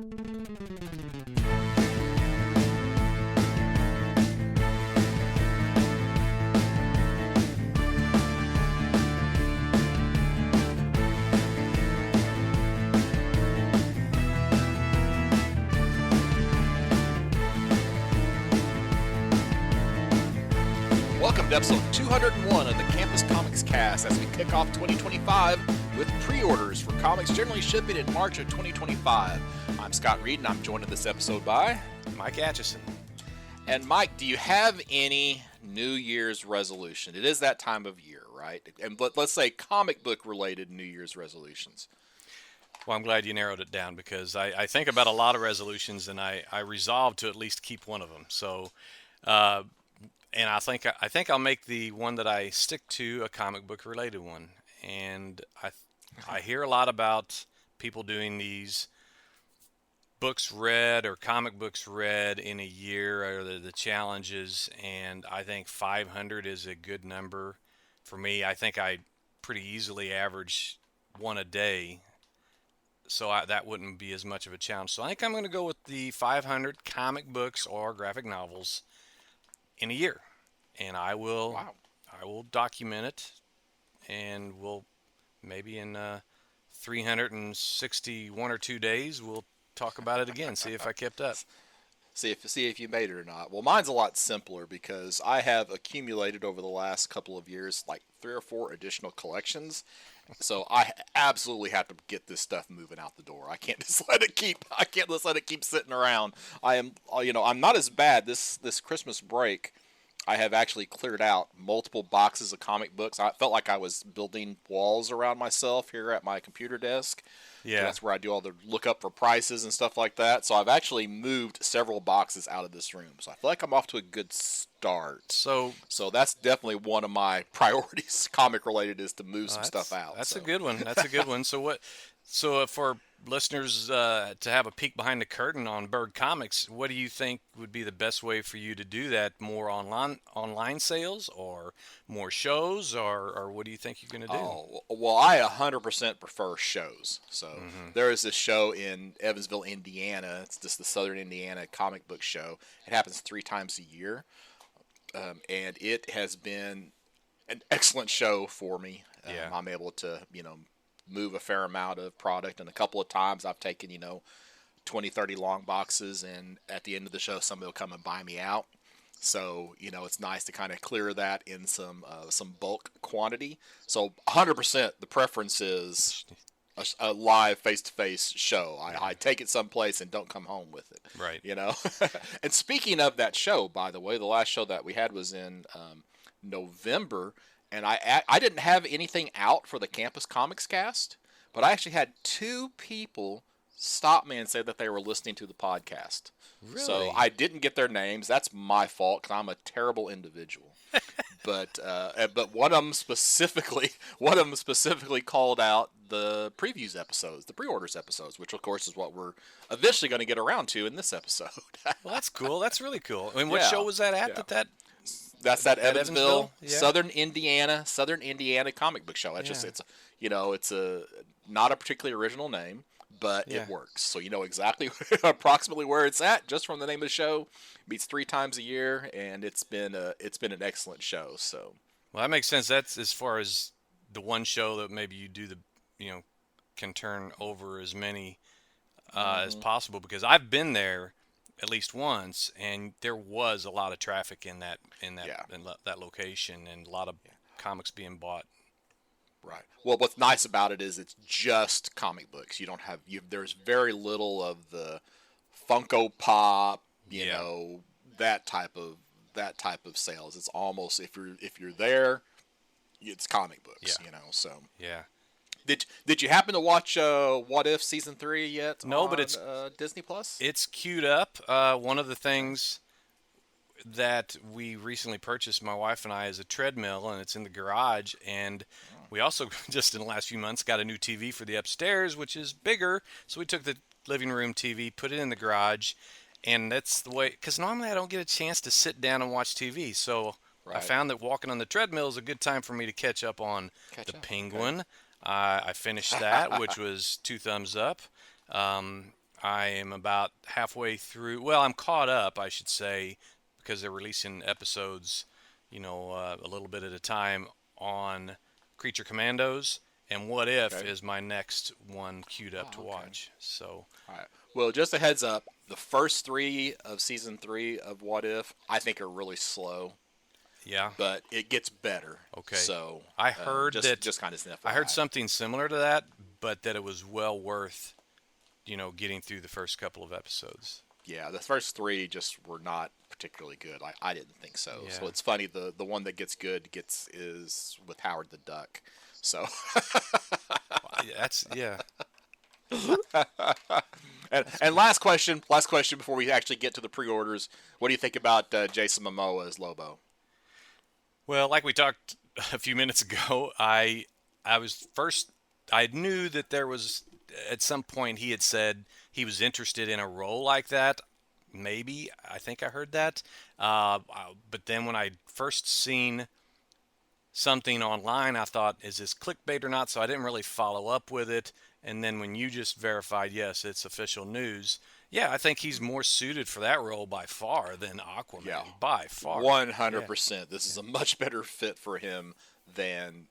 Welcome to episode 201 of the Campus Comics Cast as we kick off 2025 with pre-orders for comics generally shipping in March of 2025. I'm Scott Reed and I'm joined in this episode by Mike Atchison. And Mike, do you have any New Year's resolution? It is that time of year, right? And let's say comic book related New Year's resolutions. Well, I'm glad you narrowed it down because I think about a lot of resolutions and I resolved to at least keep one of them. So, and I think I'll make the one that I stick to a comic book related one. And I hear a lot about people doing these books read or comic books read in a year or the challenges, and I think 500 is a good number for me. I think I pretty easily average one a day, so that wouldn't be as much of a challenge. So I think I'm going to go with the 500 comic books or graphic novels in a year, and I will document it, and we'll maybe in 361 or 2 days we'll talk about it again, see if I kept up. See if you made it or not. Well, mine's a lot simpler because I have accumulated over the last couple of years like 3 or 4 additional collections. So I absolutely have to get this stuff moving out the door. I can't just let it keep sitting around. I'm not as bad this Christmas break. I have actually cleared out multiple boxes of comic books. I felt like I was building walls around myself here at my computer desk. Yeah. That's where I do all the lookup for prices and stuff like that. So I've actually moved several boxes out of this room. So I feel like I'm off to a good start. So that's definitely one of my priorities, comic related, is to move some stuff out. That's a good one. That's a good one. So for listeners to have a peek behind the curtain on Berg Comics, what do you think would be the best way for you to do that? More online sales or more shows, or what do you think you're going to do? Oh, well, I 100% prefer shows. So there is this show in Evansville, Indiana. It's just the Southern Indiana comic book show. It happens 3 times a year, and it has been an excellent show for me. I'm able to, move a fair amount of product, and a couple of times I've taken 20, 30 long boxes, and at the end of the show somebody will come and buy me out. So it's nice to kind of clear that in some bulk quantity. So 100% the preference is a live face-to-face show. I take it someplace and don't come home with it, right? And speaking of that show, by the way, the last show that we had was in November. And I didn't have anything out for the Campus Comics Cast, but I actually had 2 people stop me and say that they were listening to the podcast. Really? So I didn't get their names. That's my fault because I'm a terrible individual. But one of them specifically called out the previews episodes, the pre-orders episodes, which of course is what we're eventually going to get around to in this episode. Well, that's cool. That's really cool. I mean, what show was that at? Yeah. That's that Evansville, Yeah. Southern Indiana comic book show. It's just it's a not a particularly original name, but it works. So you know exactly approximately where it's at just from the name of the show. Meets 3 times a year, and it's been an excellent show. So well, that makes sense. That's as far as the one show that maybe you do can turn over as many as possible, because I've been there at least once, and there was a lot of traffic in that location, and a lot of comics being bought. Right. Well, what's nice about it is it's just comic books. There's very little of the Funko Pop, that type of sales. It's almost if you're there, it's comic books. So yeah. Did you happen to watch What If Season 3 yet? No, on, but it's Disney Plus. It's queued up. One of the things that we recently purchased, my wife and I, is a treadmill, and it's in the garage. And we also just in the last few months got a new TV for the upstairs, which is bigger. So we took the living room TV, put it in the garage, and that's the way. Because normally I don't get a chance to sit down and watch TV, so I found that walking on the treadmill is a good time for me to catch up on the Penguin. Okay. I finished that, which was 2 thumbs up. I am about halfway through. Well, I'm caught up, I should say, because they're releasing episodes, a little bit at a time on Creature Commandos, and What If Okay. is my next one queued up to Okay. watch. So, All right. Well, just a heads up: the first 3 of season 3 of What If I think are really slow, yeah, but it gets better. okay. So I heard just kind of an I heard FYI. something similar to that, but that it was well worth, getting through the first couple of episodes. Yeah, the first 3 just were not particularly good. I didn't think so. Yeah. So it's funny the one that gets good is with Howard the Duck. So That's yeah. and last question before we actually get to the pre-orders. What do you think about Jason Momoa as Lobo? Well, like we talked a few minutes ago, I was first I knew that there was at some point he had said he was interested in a role like that. Maybe I think I heard that, but then when I first seen something online, I thought, is this clickbait or not? So I didn't really follow up with it. And then when you just verified, yes, it's official news. Yeah, I think he's more suited for that role by far than Aquaman. Yeah, By far. Yeah. 100%. This is a much better fit for him than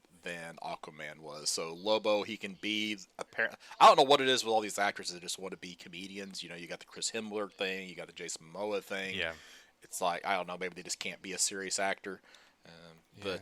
Aquaman was. So Lobo, he can be apparent. I don't know what it is with all these actors that just want to be comedians. You got the Chris Hemsworth thing, you got the Jason Momoa thing. Yeah. It's like, I don't know, maybe they just can't be a serious actor. Yeah.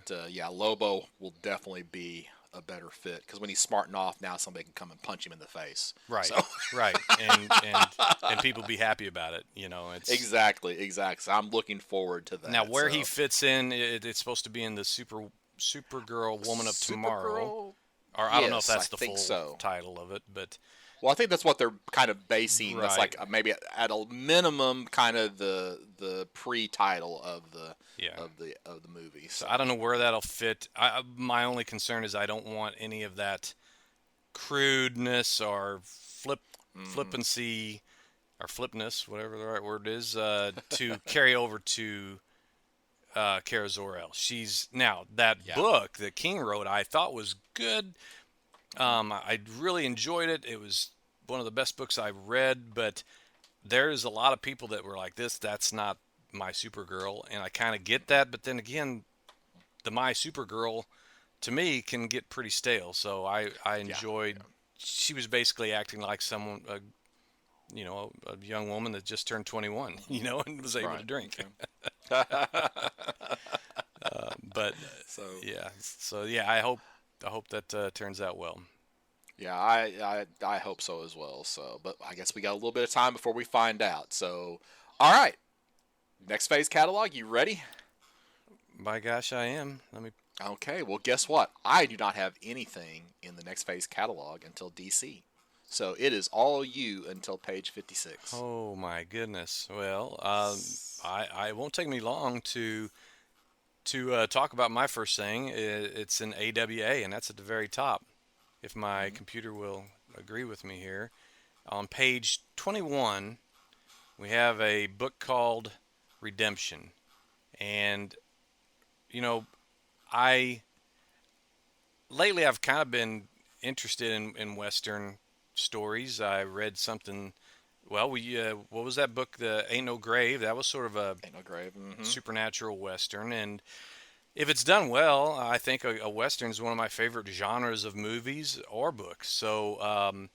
But yeah, Lobo will definitely be a better fit because when he's smarting off, now somebody can come and punch him in the face. Right. So. Right. And people be happy about it. It's Exactly. So I'm looking forward to that. now where so. he fits in. It's supposed to be in the Supergirl Woman of Tomorrow, or I don't know if Yes, that's I the think full so. title of it, but Well, I think that's what they're kind of basing. That's Right. like maybe at a minimum, kind of the pre-title of the yeah. of the movie. So So I don't know where that'll fit. My only concern is I don't want any of that crudeness or flippancy or flipness, whatever the right word is, to carry over to Kara Zor-El. She's now that Yeah. book that King wrote. I thought was good. I really enjoyed it. It was one of the best books I've read. But there's a lot of people that were like, That's not my Supergirl," and I kind of get that. But then again, the My Supergirl to me can get pretty stale. So I enjoyed. She was basically acting like someone, a young woman that just turned 21, and was able to Right. drink. Okay. But So yeah, I hope that turns out well. yeah, I hope so as well. So, but I guess we got a little bit of time before we find out. So, all right, next phase catalog. You ready? By gosh, I am. Let me. Okay. Well, guess what? I do not have anything in the next phase catalog until DC. So it is all you until page 56. Oh my goodness. Well, I won't take me long to talk about my first thing. It's an AWA, and that's at the very top. If my computer will agree with me here, on page 21, we have a book called Redemption, and lately I've kind of been interested in Western stories. I read something. Well, what was that book? The Ain't No Grave. That was sort of a Ain't no grave. supernatural Western, and if it's done well, I think a Western is one of my favorite genres of movies or books. So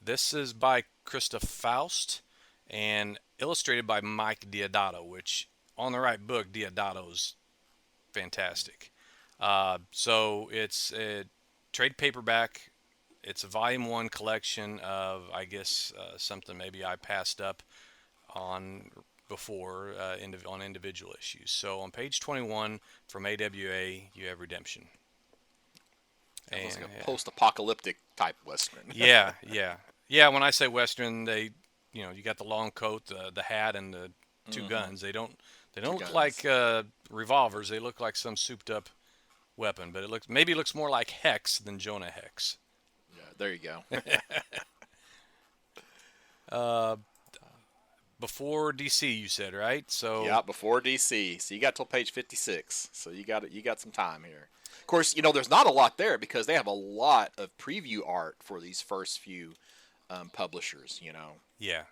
this is by Krista Faust and illustrated by Mike Diodato, which on the right book, Diodato's fantastic. So it's a trade paperback. It's a volume 1 collection of, I guess, something maybe I passed up on before on individual issues. So on page 21 from AWA, you have Redemption. It was like a post-apocalyptic type Western. Yeah. When I say Western, you got the long coat, the hat, and the two guns. They don't look guns. like revolvers. They look like some souped-up weapon. But maybe it looks more like Hex than Jonah Hex. Yeah, there you go. Before DC, you said, right? So Yeah, before DC. So you got till page 56. So you got some time here. Of course, there's not a lot there because they have a lot of preview art for these first few publishers. Yeah.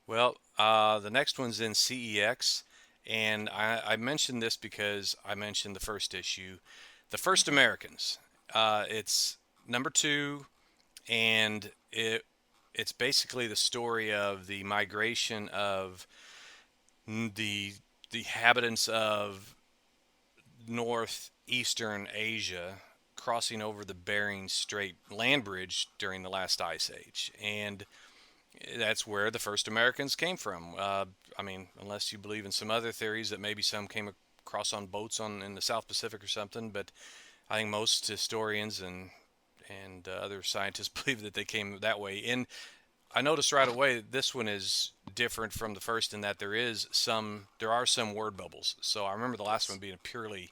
Well, the next one's in CEX, and I mentioned this because I mentioned the first issue, The First Hmm. Americans. It's number 2, and it's basically the story of the migration of the the inhabitants of northeastern Asia crossing over the Bering Strait land bridge during the last ice age, and that's where the first Americans came from. I mean, unless you believe in some other theories that maybe some came across on boats in the South Pacific or something, but I think most historians and other scientists believe that they came that way. And I noticed right away this one is different from the first in that there are some word bubbles. So I remember the last one Yes. being a purely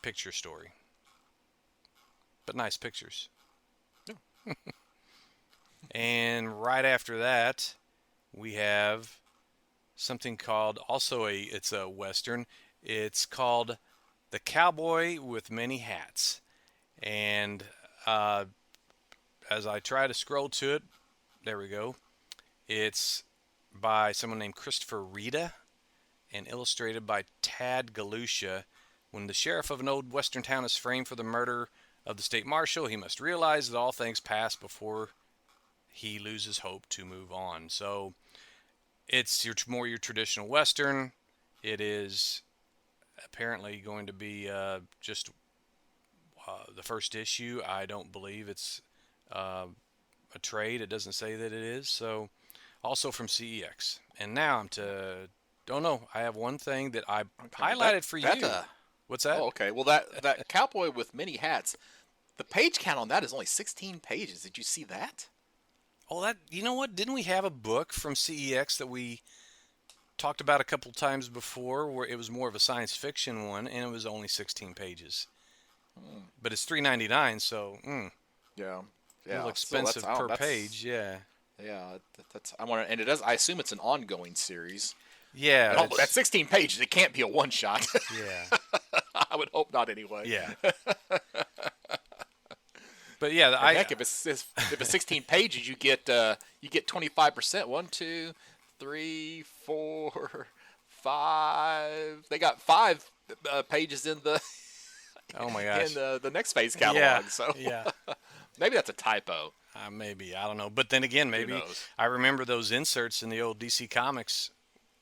picture story, but nice pictures. Yeah. And right after that, we have something called it's a western. It's called The Cowboy with Many Hats. And uh, as I try to scroll to it, there we go. It's by someone named Christopher Rita and illustrated by Tad Galusha. When the sheriff of an old western town is framed for the murder of the state marshal, he must realize that all things pass before he loses hope to move on. So it's your traditional western. It is apparently going to be just the first issue. I don't believe it's uh, a trade. It doesn't say that it is. So also from CEX. And now I'm to don't know. I have one thing that I Okay. highlighted for That you. What's that? Oh, okay. Well, that cowboy with many hats. The page count on that is only 16 pages. Did you see that? Oh, that you know what? Didn't we have a book from CEX that we talked about a couple times before, where it was more of a science fiction one, and it was only 16 pages, Hmm. but it's $3.99, so Yeah. a little Yeah. So that's expensive per page. Yeah, yeah. That's I want to, and it does. I assume it's an ongoing series. yeah, And that's it's 16 pages. It can't be a one shot. yeah, I would hope not anyway. yeah. But yeah, And heck, if it's 16 pages, you get 25%. One, two, three, four, five. They got five pages in the oh my in gosh, the next phase yeah, catalog. So yeah. maybe that's a typo. Maybe I don't know, but then again, Who maybe knows? I remember those inserts in the old DC Comics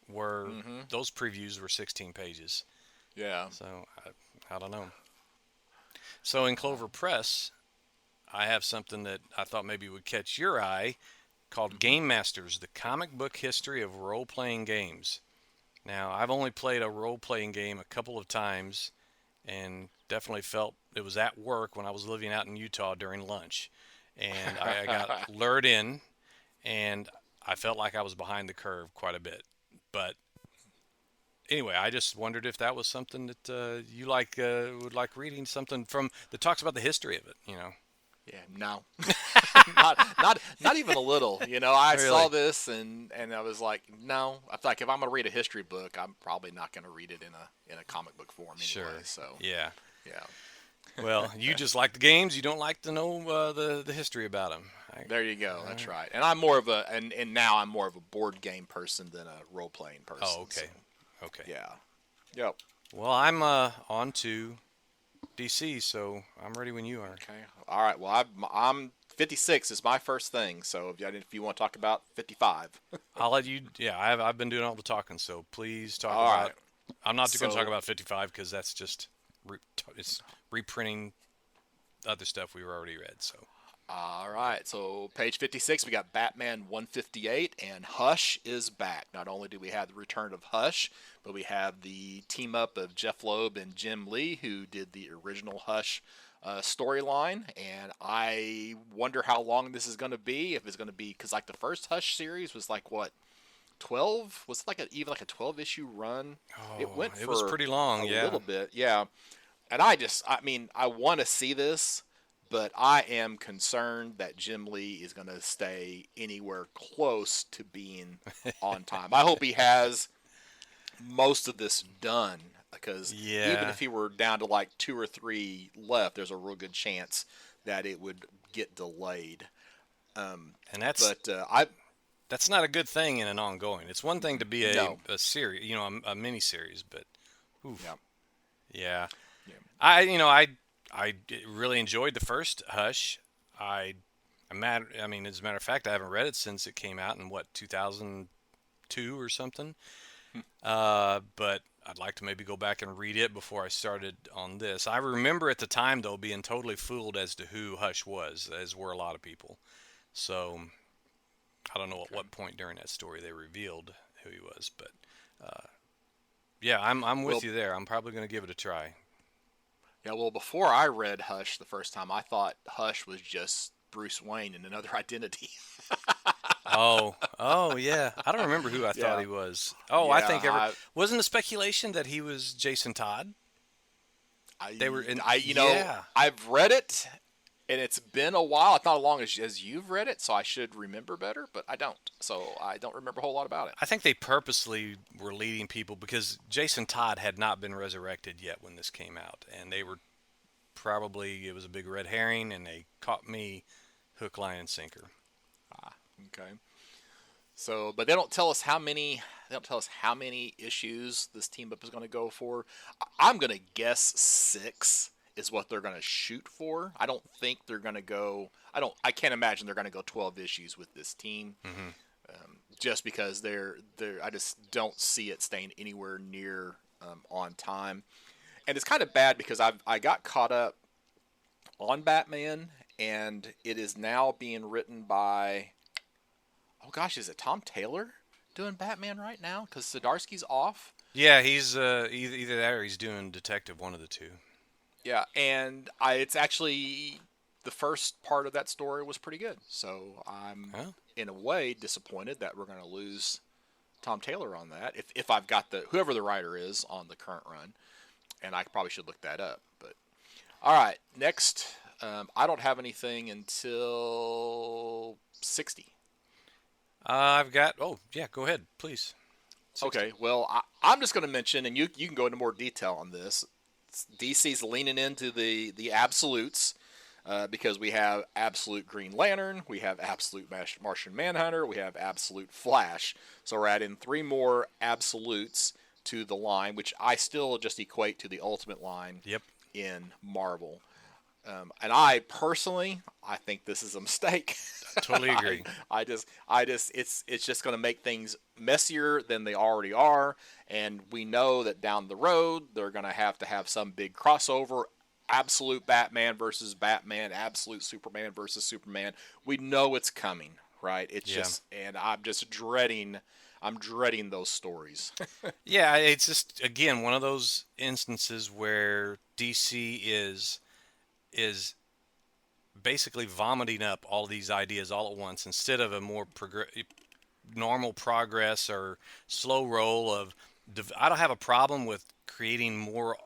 were Hmm. those previews were 16 pages. Yeah. So I don't know. So in Clover Press, I have something that I thought maybe would catch your eye called Hmm. Game Masters: The Comic Book History of Role-Playing Games. Now, I've only played a role-playing game a couple of times and definitely felt it was at work when I was living out in Utah during lunch. And I got lured in, and I felt like I was behind the curve quite a bit. But anyway, I just wondered if that was something that you would like reading something from that talks about the history of it. Yeah. No. Not even a little. I saw Really? this and I was like, no. I feel like if I'm gonna read a history book, I'm probably not gonna read it in a comic book form anyway. Sure. So Yeah. yeah, Well, you just like the games. You don't like to know the history about them. there you go. All That's right. right. And I'm more of a and now I'm more of a board game person than a role playing Oh, person. So okay. Okay. yeah, yep. Well, I'm on to DC, so I'm ready when you are. Okay. All right. Well, I'm 56 is my first thing. So if you want to talk about 55, I'll let you. Yeah, I've been doing all the talking, so please talk all right. about. I'm not going to talk So about 55 because that's just it's reprinting other stuff we already read. So all right, so page 56, we got Batman 158, and Hush is back. Not only do we have the return of Hush, but we have the team up of Jeff Loeb and Jim Lee, who did the original Hush storyline. And I wonder how long this is going to be. If it's going to be, because like the first Hush series was like what, 12? Was it like even like a 12-issue run? It oh, went it was for pretty a long. Yeah. little bit, yeah. And I mean, I want to see this, but I am concerned that Jim Lee is going to stay anywhere close to being on time. I hope he has most of this done because even Yeah. if he were down to like two or three left, there's a real good chance that it would get delayed. Um, And that's but I that's not a good thing in an ongoing. It's one thing to be No. a series, a mini series, but oof, Yeah. yeah. Yeah. I really enjoyed the first Hush. I I mean, as a matter of fact, I haven't read it since it came out in what 2002 or something. But I'd like to maybe go back and read it before I started on this. I remember at the time though being totally fooled as to who Hush was, as were a lot of people. So I don't know at Okay. what point during that story they revealed who he was, but yeah, I'm with Well, you there. I'm probably going to give it a try. yeah. Well, before I read Hush the first time, I thought Hush was just Bruce Wayne in another identity. Oh, yeah. I don't remember who I thought Yeah. he was. Oh, I Yeah. think wasn't the speculation that he was Jason Todd. They were in. Yeah, I've read it, and it's been a while. It's not as long as you've read it, so I should remember better, but I don't. So I don't remember a whole lot about it. I think they purposely were leading people because Jason Todd had not been resurrected yet when this came out, and they were probably it was a big red herring, and they caught me hook, line, and sinker. Ah, okay. So, but they don't tell us how many. They don't tell us how many issues this team up is going to go for. I'm going to guess 6 is what they're going to shoot for. I don't think they're going to go. I don't. I can't imagine they're going to go 12 issues with this team. Hmm. Just because they're. I just don't see it staying anywhere near on time. And it's kind of bad because I got caught up on Batman, and it is now being written by, oh gosh, is it Tom Taylor doing Batman right now? Because Zdarsky's off. Yeah, he's either that or he's doing detective, one of the two. Yeah, and it's actually the first part of that story was pretty good. So I'm Oh, in a way disappointed that we're going to lose Tom Taylor on that. If I've got the whoever the writer is on the current run, and I probably should look that up. But all right, next, I don't have anything until 60. I've got. Oh, yeah. Go ahead, please. 60. Okay, well, I'm just going to mention, and you can go into more detail on this. DC's leaning into the absolutes because we have absolute Green Lantern, we have absolute Martian Manhunter, we have absolute Flash. So we're adding 3 more absolutes to the line, which I still just equate to the Ultimate line Yep. in Marvel. And I personally, I think this is a mistake. Totally I, agree. it's just going to make things messier than they already are, and we know that down the road they're going to have some big crossover. Absolute Batman versus Batman, absolute Superman versus Superman. We know it's coming, right? It's Yeah. just, and I'm just dreading. I'm dreading those stories. Yeah, it's just again one of those instances where DC is basically vomiting up all these ideas all at once instead of a more normal progress or slow roll of. I don't have a problem with creating more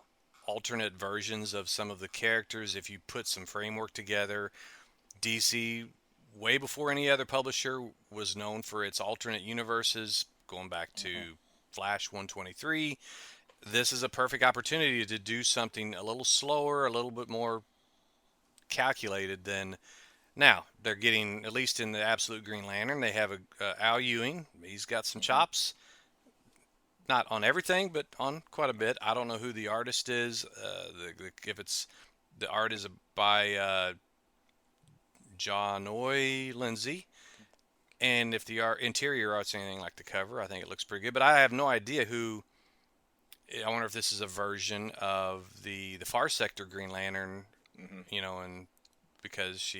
alternate versions of some of the characters if you put some framework together. DC, way before any other publisher, was known for its alternate universes, going back to Flash 123. This is a perfect opportunity to do something a little slower, a little bit more calculated than now. They're getting, at least in the Absolute Green Lantern, they have a Al Ewing. He's got some chops. Not on everything, but on quite a bit. I don't know who the artist is. If it's the art is by John Oy Lindsay, and if the interior art's anything like the cover, I think it looks pretty good. But I have no idea who. I wonder if this is a version of the Far Sector Green Lantern, Hmm. and because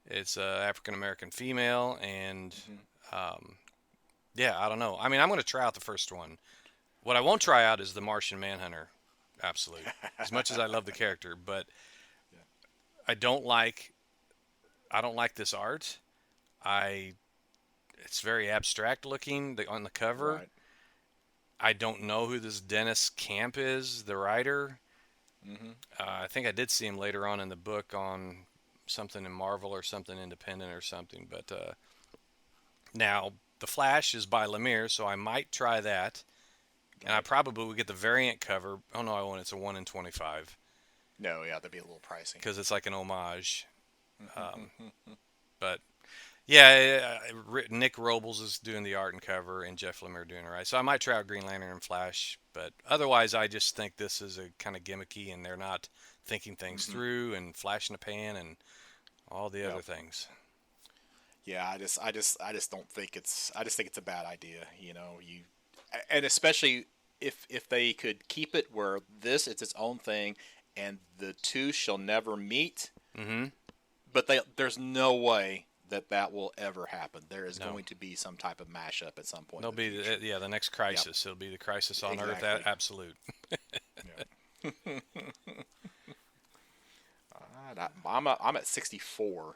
it's a African American female, and Hmm. yeah, I don't know. I mean, I'm going to try out the first one. What I won't try out is the Martian Manhunter. Absolute. As much as I love the character, but I don't like I don't like this art. I It's very abstract looking on the cover. Right. I don't know who this Dennis Camp is, the writer. Hmm. I think I did see him later on in the book on something in Marvel or something independent or something. But now the Flash is by Lemire, so I might try that. And I Right. probably would get the variant cover. Oh no, I won't. It's a 1 in 25 No, yeah, that'd be a little pricey. because it's like an homage. But Yeah, Nick Robles is doing the art and cover, and Jeff Lemire doing it right. So I might try out Green Lantern and Flash, but otherwise, I just think this is a kind of gimmicky, and they're not thinking things Hmm. through and flash in the pan and all the other Yep. things. Yeah, I just don't think I just think it's a bad idea. And especially if they could keep it where it's its own thing, and the two shall never meet. Mm-hmm. But there's no way that will ever happen. There is No, going to be some type of mashup at some point there'll in the be future. the next Yep, crisis. It'll be the crisis on Earth. exactly. Absolute. Yep. I'm at 64.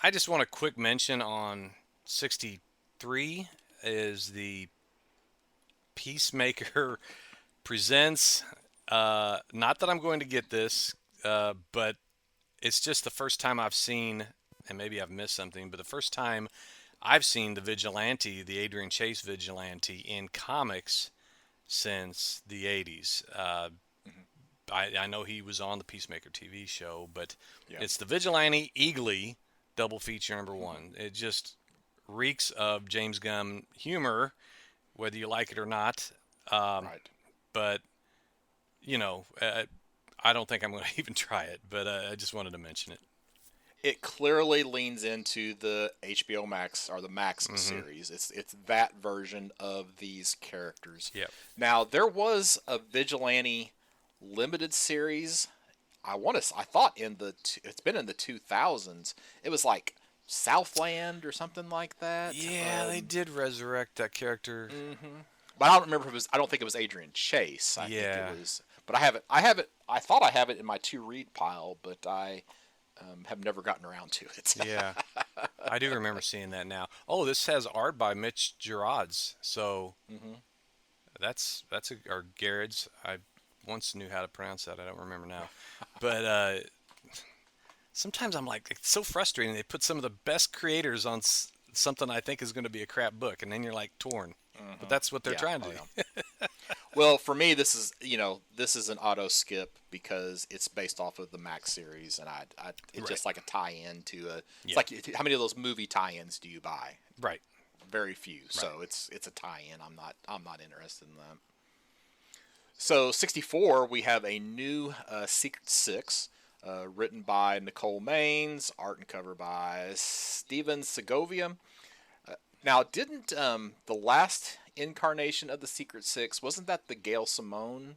I just want a quick mention on 63 is the Peacemaker presents. Not that I'm going to get this, but it's just the first time I've seen, and maybe I've missed something, but the first time I've seen the Vigilante, the Adrian Chase Vigilante, in comics since the 80s. Hmm. I know he was on the Peacemaker TV show, but Yeah. it's the Vigilante Eagly double feature number one. It just reeks of James Gunn humor, whether you like it or not. Um, Right. but you know, I don't think I'm going to even try it. But I just wanted to mention it. It clearly leans into the HBO Max or the Max Mm-hmm. series. It's that version of these characters. Yep. Now there was a Vigilante limited series. I thought it's been in the 2000s. It was like Southland or something like that. Yeah, they did resurrect that character. Mhm. But I don't remember if it was. I don't think it was Adrian Chase. I think it Yeah, was. But I have it. I have it. I thought I have it in my to read pile, but I have never gotten around to it. yeah. I do remember seeing that now. Oh, this has art by Mitch Gerads. So Hmm. or Gerards. I once knew how to pronounce that. I don't remember now. But sometimes I'm like, it's so frustrating. They put some of the best creators on something I think is going to be a crap book, and then you're like torn. But Hmm. that's what they're Yeah. trying to Oh do. yeah. Well, for me, this is an auto skip because it's based off of the Max series, and it's Right. just like a tie-in to a. It's Yeah. like how many of those movie tie-ins do you buy? Right. Very few. Right. So it's a tie-in. I'm not interested in that. So 64, we have a new Secret Six, written by Nicole Maines, art and cover by Steven Segovia. Now, didn't the last incarnation of the Secret Six, wasn't that the Gail Simone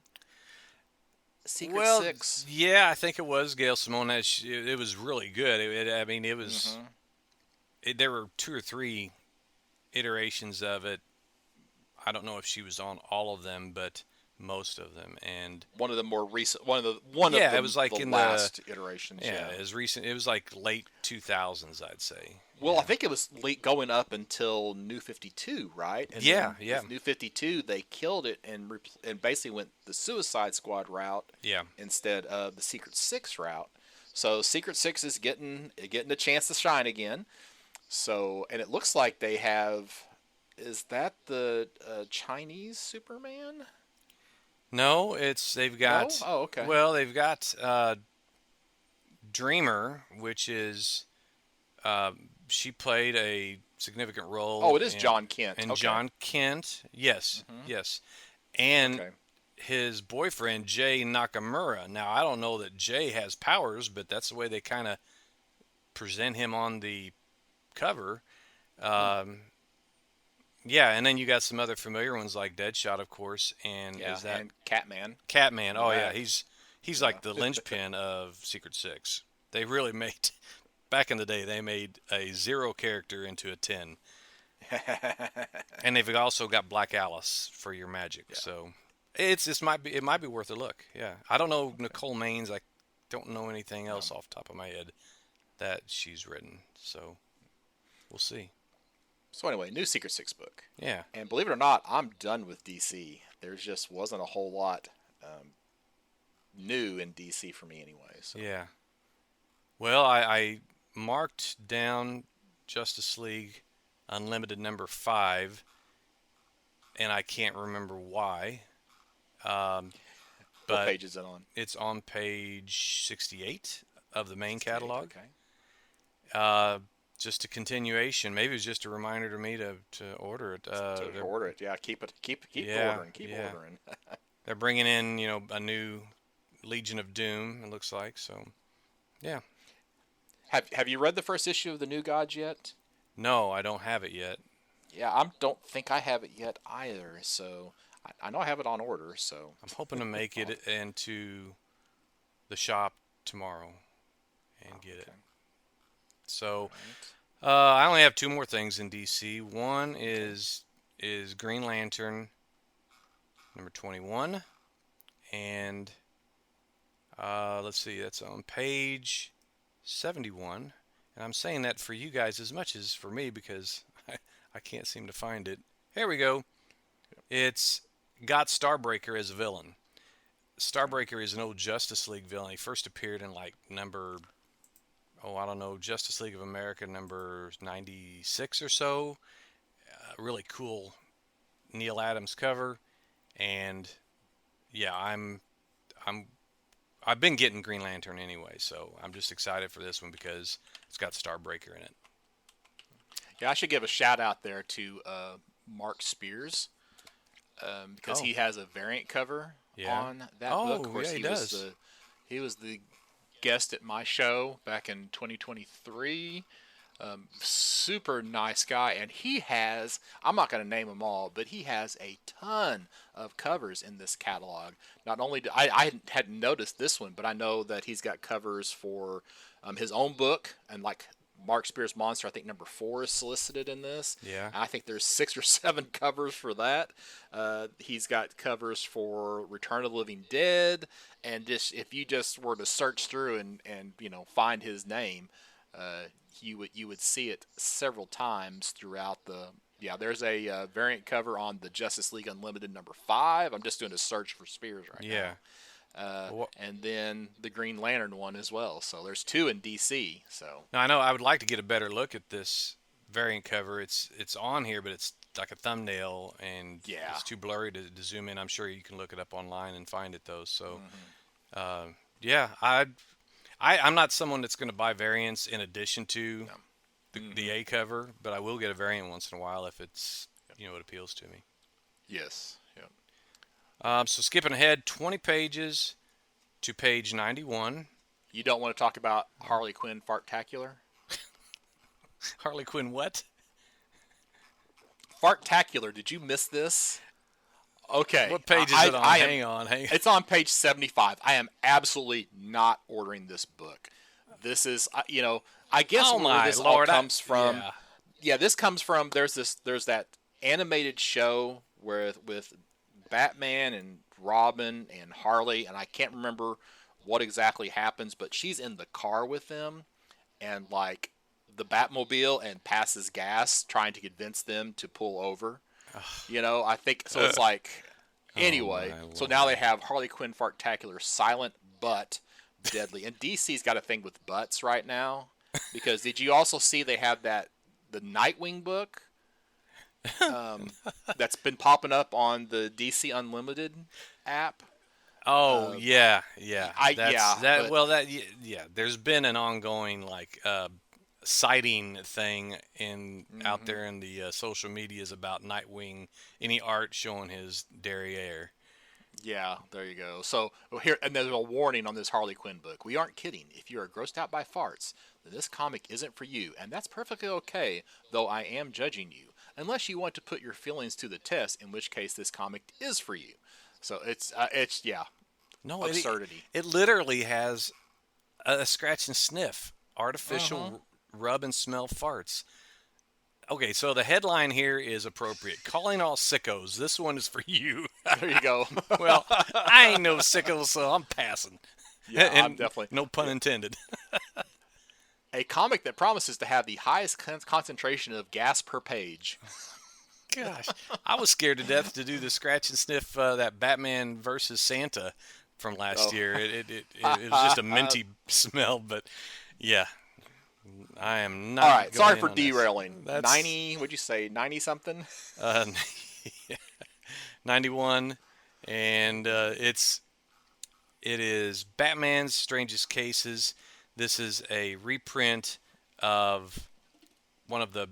Secret Well, Six? yeah, I think it was Gail Simone. It was really good. I mean, it was. Hmm. There were two or three iterations of it. I don't know if she was on all of them, but most of them. And One of the more recent, one of yeah, it was the like in the last iterations. yeah, Yeah. as recent. It was like late 2000s, I'd say. Well, I Yeah. think it was late going up until New 52, right? And Yeah, then yeah, with New 52, they killed it and basically went the Suicide Squad route yeah. instead of the Secret Six route. So Secret Six is getting a chance to shine again. So, and it looks like they have. Is that the Chinese Superman? No, they've No. got. Oh, okay. Well, they've got Dreamer, which is uh, she played a significant Oh, role it is John Kent. in Okay. John Kent. Yes, Hmm. yes, and Okay. his boyfriend Jay Nakamura. Now I don't know that Jay has powers, but that's the way they kind of present him on the cover. Hmm. Um, yeah, and then you got some other familiar ones like Deadshot, of course, and Yeah, is that and Catman Catman? in the Oh yeah, back. he's like the Yeah. linchpin of Secret Six. They really made back in the day. They made a zero character into a 10, and they've also got Black Alice for your magic. Yeah. So it might be worth a look. Yeah, I don't know Nicole Maines. I don't know anything No. else off the top of my head that she's written. So we'll see. So anyway, new Secret Six book, Yeah, and believe it or not, I'm done with DC. There just wasn't a whole lot new in DC for me anyway. So yeah. Well, I marked down Justice League Unlimited number 5, and I can't remember why. Um, what but page is it on? it's on page 68 of the main 68. catalog. Okay. Uh, just a continuation. Maybe it was just a reminder to me to order it. To order it, yeah. Keep Yeah, ordering, keep yeah. ordering. They're bringing in, a new Legion of Doom. It looks like so. Yeah. Have you read the first issue of the New Gods yet? No, I don't have it yet. Yeah, I don't think I have it yet either. So I know I have it on order. So I'm hoping to make it into the shop tomorrow and get it. Okay. So Right. I only have two more things in DC. One is Green Lantern number 21, and let's see, that's on page 71. And I'm saying that for you guys as much as for me because I can't seem to find it. Here we go. It's got Starbreaker as a villain. Starbreaker is an old Justice League villain. He first appeared in like Justice League of America number 96 or so. Really cool Neil Adams cover, and yeah, I've been getting Green Lantern anyway, so I'm just excited for this one because it's got Starbreaker in it. Yeah, I should give a shout out there to Mark Spears because he has a variant cover on that book. Of course, yeah, he does. He was the guest at my show back in 2023. Super nice guy, and he has, I'm not going to name them all, but he has a ton of covers in this catalog. Not only I hadn't noticed this one, but I know that he's got covers for his own book, and like Mark Spears Monster, I think number 4 is solicited in this. Yeah. I think there's 6 or 7 covers for that. He's got covers for Return of the Living Dead, and just if you just were to search through and find his name, you would see it several times throughout the. Yeah, there's a variant cover on the Justice League Unlimited number 5. I'm just doing a search for Spears right now. And then the Green Lantern one as well. So there's 2 in DC. So now I know I would like to get a better look at this variant cover. It's on here, but it's like a thumbnail, and it's too blurry to zoom in. I'm sure you can look it up online and find it though. So I'm not someone that's going to buy variants in addition to the A cover, but I will get a variant once in a while if it's it appeals to me. Yes. Yep. So skipping ahead 20 pages to page 91. You don't want to talk about Harley Quinn Fartacular? Harley Quinn what? Fartacular. Did you miss this? Okay. What page is it on? Hang on. It's on page 75. I am absolutely not ordering this book. This is, I guess where this all comes from. Yeah, this comes from, there's that animated show with Batman and Robin and Harley, and I can't remember what exactly happens, but she's in the car with them and like the Batmobile and passes gas trying to convince them to pull over. I think so. It's like anyway. So now they have Harley Quinn Fartacular, silent but deadly, and DC's got a thing with butts right now. Because did you also see they have the Nightwing book that's been popping up on the DC Unlimited app? Oh yeah. There's been an ongoing sighting thing out there in the social medias about Nightwing, any art showing his derriere. Yeah, there you go. So here, and there's a warning on this Harley Quinn book. We aren't kidding. If you are grossed out by farts, then this comic isn't for you, and that's perfectly okay. Though I am judging you, unless you want to put your feelings to the test, in which case this comic is for you. So it's absurdity. It literally has a scratch and sniff, artificial rub and smell farts. Okay, so the headline here is appropriate. Calling all sickos. This one is for you. There you go. Well, I ain't no sicko, so I'm passing. Yeah, I'm definitely. No pun intended. A comic that promises to have the highest concentration of gas per page. Gosh, I was scared to death to do the scratch and sniff that Batman versus Santa from last year. It was just a minty smell, but yeah. I am not. All right, sorry for derailing. 90, what'd you say, 90 something? 91, and it is Batman's Strangest Cases. This is a reprint of one of the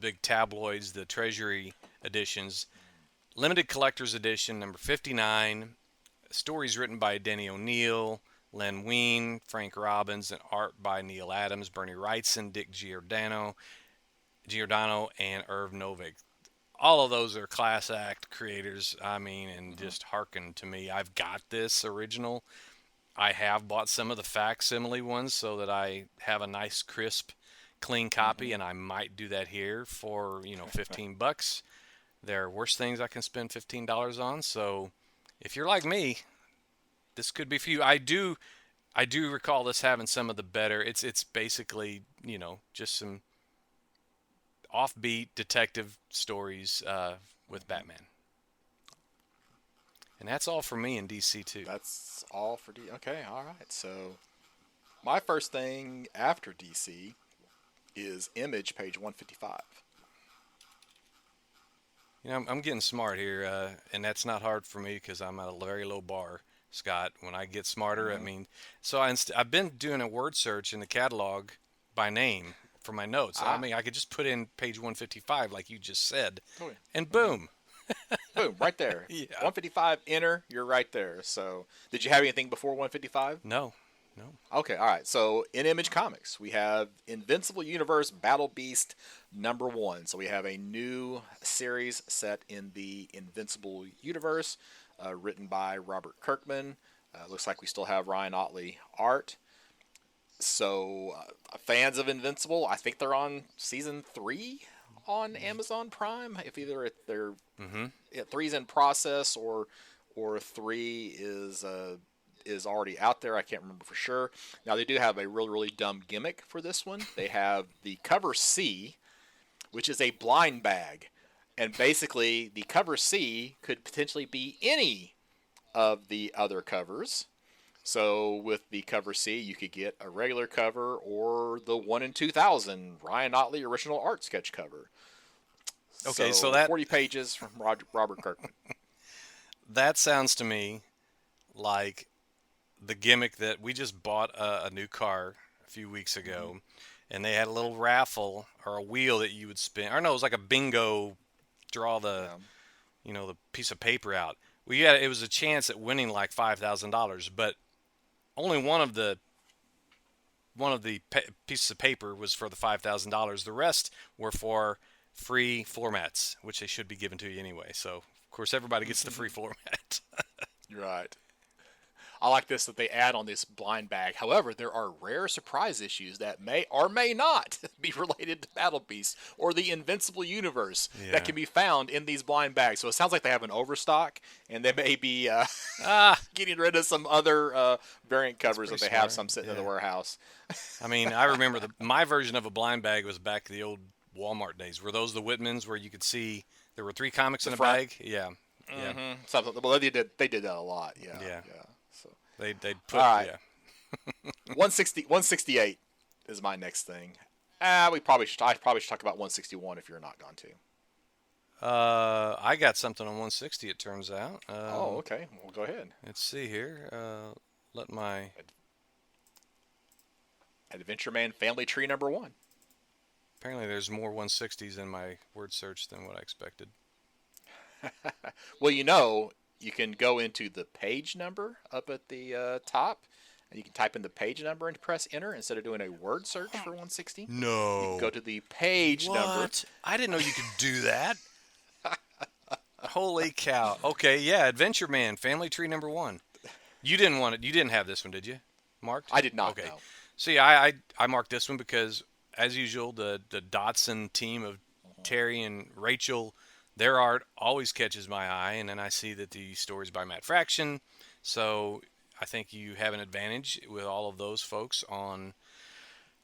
big tabloids, the Treasury editions. Limited Collector's Edition, number 59. Stories written by Denny O'Neil, Len Wein, Frank Robbins, and art by Neil Adams, Bernie Wrightson, Dick Giordano, and Irv Novick. All of those are class act creators. I mean, and just hearken to me. I've got this original. I have bought some of the facsimile ones so that I have a nice, crisp, clean copy, and I might do that here for, $15. There are worse things I can spend $15 on. So if you're like me, this could be for you. I do recall this having some of the better. It's basically, just some offbeat detective stories with Batman. And that's all for me in DC too. That's all for DC. Okay, all right. So my first thing after DC is Image, page 155. I'm getting smart here, and that's not hard for me because I'm at a very low bar, Scott. When I get smarter, I mean, so I've been doing a word search in the catalog by name for my notes. I mean, I could just put in page 155 like you just said, and boom. Boom, right there. Yeah. 155, enter, you're right there. So did you have anything before 155? No. Okay, all right. So in Image Comics, we have Invincible Universe Battle Beast #1. So we have a new series set in the Invincible Universe, written by Robert Kirkman. Looks like we still have Ryan Ottley art. So fans of Invincible, I think they're on season 3 on Amazon Prime. If either they're 3's in process or 3 is already out there. I can't remember for sure. Now, they do have a really, really dumb gimmick for this one. They have the cover C, which is a blind bag. And basically, the cover C could potentially be any of the other covers. So with the cover C, you could get a regular cover or the 1 in 2000 Ryan Ottley original art sketch cover. Okay, so that 40 pages from Robert Kirkman. That sounds to me like the gimmick that we just bought a new car a few weeks ago, and they had a little raffle or a wheel that you would spin. Or no, it was like a bingo. Draw the the piece of paper out. It was a chance at winning like $5,000, but only one of the pieces of paper was for the $5,000. The rest were for free floor mats, which they should be given to you anyway. So of course everybody gets the free floor mat. You're right. I like this that they add on this blind bag. However, there are rare surprise issues that may or may not be related to Battle Beast or the Invincible Universe that can be found in these blind bags. So it sounds like they have an overstock, and they may be getting rid of some other variant covers that they have some sitting in the warehouse. I mean, I remember my version of a blind bag was back in the old Walmart days. Were those the Whitmans where you could see there were 3 comics in a bag? Yeah. Yeah. Something. Well, they did that a lot. Yeah. Yeah. So they'd put 168 is my next thing. I probably should talk about 161 if you're not gone to. I got something on 160. It turns out. Okay. Well, go ahead. Let's see here. Let my Adventure Man Family Tree #1. Apparently, there's more 160s in my word search than what I expected. Well, you can go into the page number up at the top, and you can type in the page number and press enter instead of doing a word search for 160. No. You can go to the page number. I didn't know you could do that. Holy cow. Okay, yeah, Adventure Man, Family Tree #1. You didn't want it. You didn't have this one, did you? Marked? I did not. Okay. No. See, I marked this one because, as usual, the Dotson team of Terry and Rachel, their art always catches my eye, and then I see that the story's by Matt Fraction, so I think you have an advantage with all of those folks on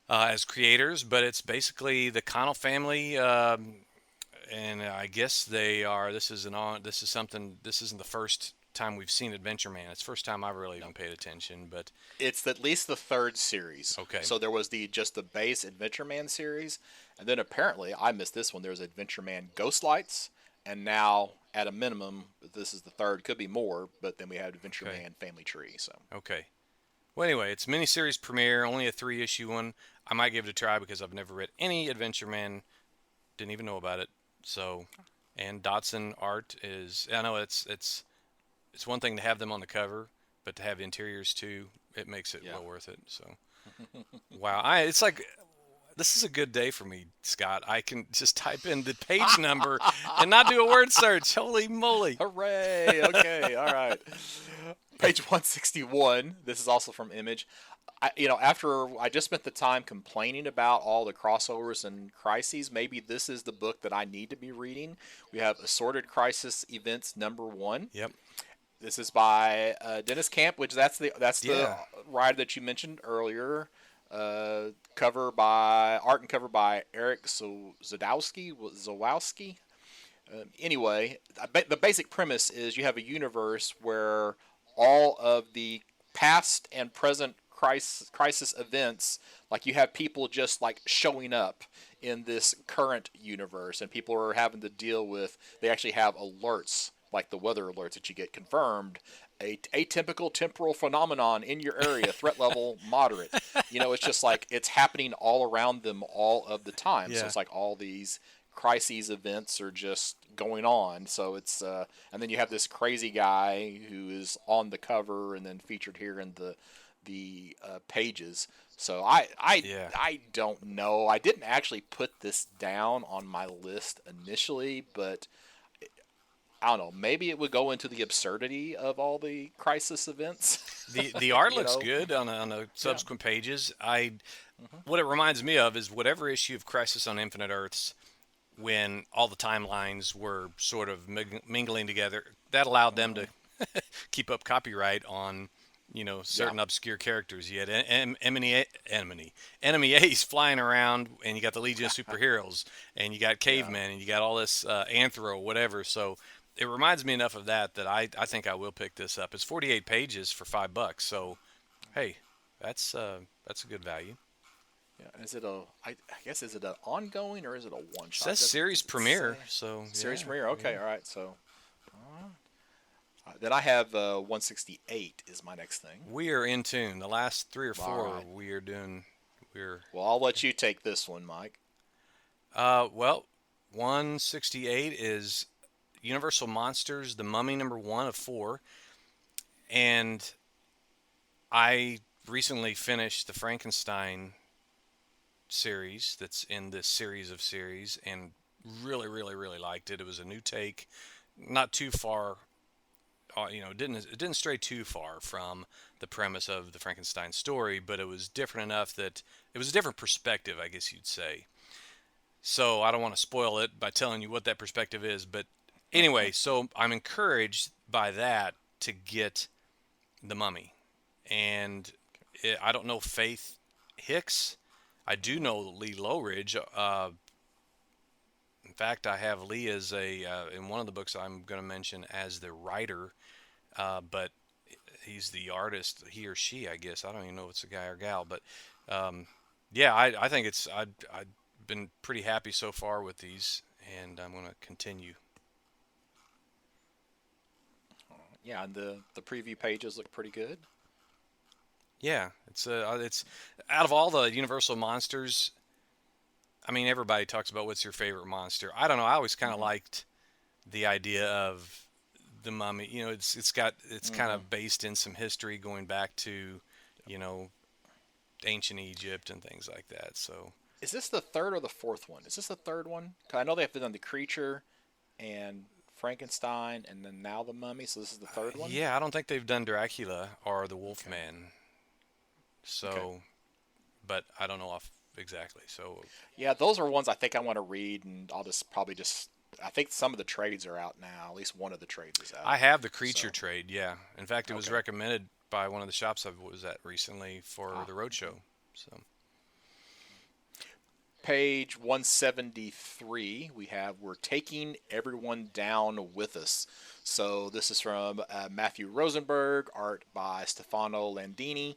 as creators. But it's basically the Connell family, and I guess they are. This isn't the first time we've seen Adventure Man. It's the first time I've really even paid attention, but it's at least the 3rd series. Okay. So there was just the base Adventure Man series, and then apparently I missed this one. There's Adventure Man Ghost Lights, and now at a minimum, this is the 3rd. Could be more, but then we had Adventure Man Family Tree. So okay. Well, anyway, it's miniseries premiere, only a 3-issue one. I might give it a try because I've never read any Adventure Man. Didn't even know about it. So, and Dotson art is. I know it's one thing to have them on the cover, but to have interiors too, it makes it Yeah. well worth it. So, wow, it's like this is a good day for me, Scott. I can just type in the page number and not do a word search. Holy moly! Hooray! Okay, all right. Page 161. This is also from Image. After I just spent the time complaining about all the crossovers and crises, maybe this is the book that I need to be reading. We have Assorted Crisis Events #1. Yep. This is by Dennis Camp, which that's the Yeah. writer that you mentioned earlier. Art and cover by Eric Zawowski. Anyway, the basic premise is you have a universe where all of the past and present crisis events, like you have people just like showing up in this current universe, and people are having to deal with. They actually have alerts, like the weather alerts that you get confirmed. A atypical temporal phenomenon in your area, threat level moderate. It's just like it's happening all around them all of the time. So Yeah. it's like all these crises events are just going on. So it's and then you have this crazy guy who is on the cover and then featured here in the pages. So Yeah. I don't know. I didn't actually put this down on my list initially, but I don't know. Maybe it would go into the absurdity of all the crisis events. The art you looks know? good on the Yeah. subsequent pages. I Hmm. What it reminds me of is whatever issue of Crisis on Infinite Earths when all the timelines were sort of mingling together. That allowed them Hmm. to keep up copyright on Yeah. certain obscure characters. You had enemy Ace flying around, and you got the Legion of Superheroes, and you got Yeah. Cavemen, and you got all this Anthro, whatever. So it reminds me enough of that I think I will pick this up. It's 48 pages for $5. So hey, that's a good value. Yeah. I guess is it an ongoing or is it a one It shot? says Does series it say premiere, so series yeah, premiere? yeah. Okay. All right. So then I have 168 is my next thing. We are in tune. The last three or All four right. we are doing. We're Well, I'll let you take this one, Mike. well, 168 is Universal Monsters, The Mummy #1 of 4, and I recently finished the Frankenstein series that's in this series of series and really, really, really liked it. It was a new take, not too far. It didn't stray too far from the premise of the Frankenstein story, but it was different enough that it was a different perspective, I guess you'd say. So I don't want to spoil it by telling you what that perspective is, but anyway, so I'm encouraged by that to get the Mummy, and I don't know Faith Hicks. I do know Lee Lowridge. In fact, I have Lee as in one of the books I'm going to mention as the writer, but he's the artist, he or she, I guess. I don't even know if it's a guy or gal, but yeah, I think I've been pretty happy so far with these, and I'm going to continue. Yeah, and the preview pages look pretty good. Yeah, it's out of all the Universal monsters. I mean, everybody talks about what's your favorite monster. I don't know. I always kind of Hmm. liked the idea of the Mummy. It's kind Hmm. of based in some history going back to, you know, ancient Egypt and things like that. So Is this the third or the fourth one? Is this the third one? 'Cause I know they've done the creature and Frankenstein, and then now the mummy. So this is the third one. yeah, I don't think they've done Dracula or the Okay. Wolfman. Okay. So, but I don't know off exactly. So Yeah, those are ones I think I want to read, and I'll just probably just. I think some of the trades are out now. At least one of the trades is out. I have the creature So trade. Yeah, in fact, it was okay. recommended by one of the shops I was at recently for Ah, the okay. roadshow. So Page 173, we're taking everyone down with us. So this is from Matthew Rosenberg, art by Stefano Landini.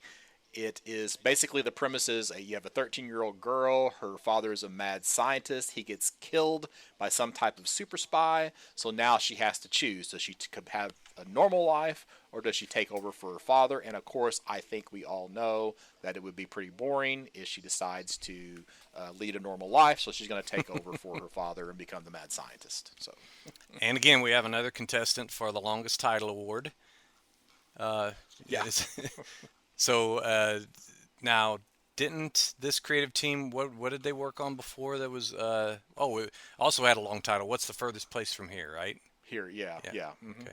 It is basically the premise is you have a 13-year-old girl. Her father is a mad scientist. He gets killed by some type of super spy. So now she has to choose. Does she could have a normal life or does she take over for her father? And of course, I think we all know that it would be pretty boring if she decides to lead a normal life. So she's going to take over for her father and become the mad scientist. So, And again, we have another contestant for the longest title award. yeah. So now, didn't this creative team, what did they work on before that was, it also had a long title. What's the furthest place from here, right? Here, yeah. Mm-hmm. Okay.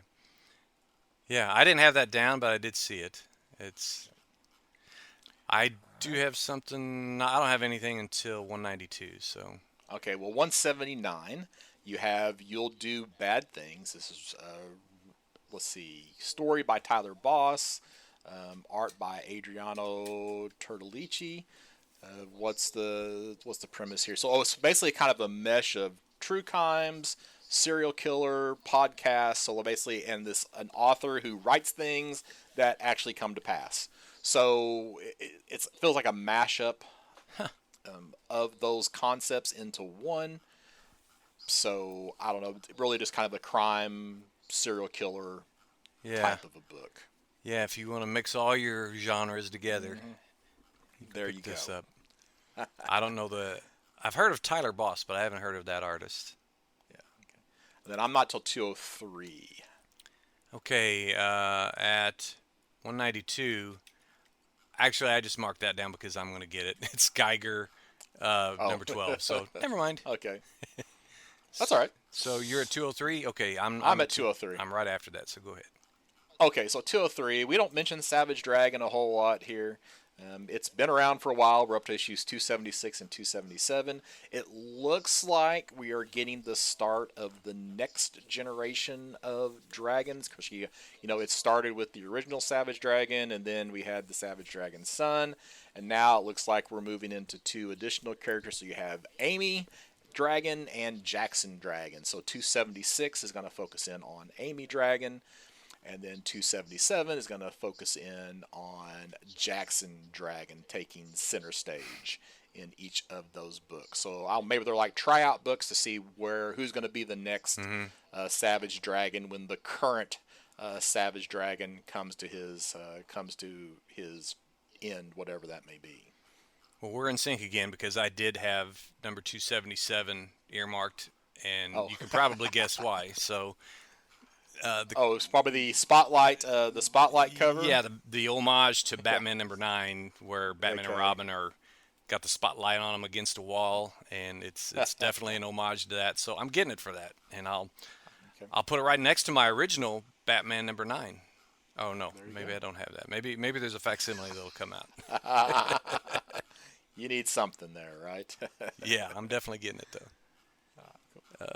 Yeah, I didn't have that down, but I did see it. I do have something, I don't have anything until 192, so. Okay, well, 179, you have You'll Do Bad Things. This is, let's see, story by Tyler Boss, art by Adriano Turtolici. What's the premise here? So, it's basically kind of a mesh of true crimes, serial killer, podcast. So basically, and an author who writes things that actually come to pass. So it feels like a mashup of those concepts into one. So I don't know, really just kind of a crime serial killer type of a book. Yeah, if you want to mix all your genres together, There you pick this go. up. I don't know I've heard of Tyler Boss, but I haven't heard of that artist. Yeah. Okay. And then I'm not till 203. Okay, at 192. Actually, I just marked that down because I'm going to get it. It's Geiger, number 12. So never mind. Okay. That's all right. So you're at 203. Okay, I'm at 203. I'm right after that. So go ahead. Okay, so 203. We don't mention Savage Dragon a whole lot here. It's been around for a while. We're up to issues 276 and 277. It looks like we are getting the start of the next generation of dragons because it started with the original Savage Dragon, and then we had the Savage Dragon son, and now it looks like we're moving into two additional characters. So you have Amy Dragon and Jackson Dragon. So 276 is going to focus in on Amy Dragon. And then 277 is going to focus in on Jackson Dragon taking center stage in each of those books. So maybe they're like tryout books to see who's going to be the next Savage Dragon when the current Savage Dragon comes to his end, whatever that may be. Well, we're in sync again because I did have number 277 earmarked, and you can probably guess why. So. It's probably the spotlight cover. Yeah, the homage to Batman number 9, where Batman and Robin got the spotlight on them against a wall, and it's definitely an homage to that. So I'm getting it for that, and I'll put it right next to my original Batman number 9. Oh no, maybe I don't have that. Maybe there's a facsimile that'll come out. You need something there, right? Yeah, I'm definitely getting it though.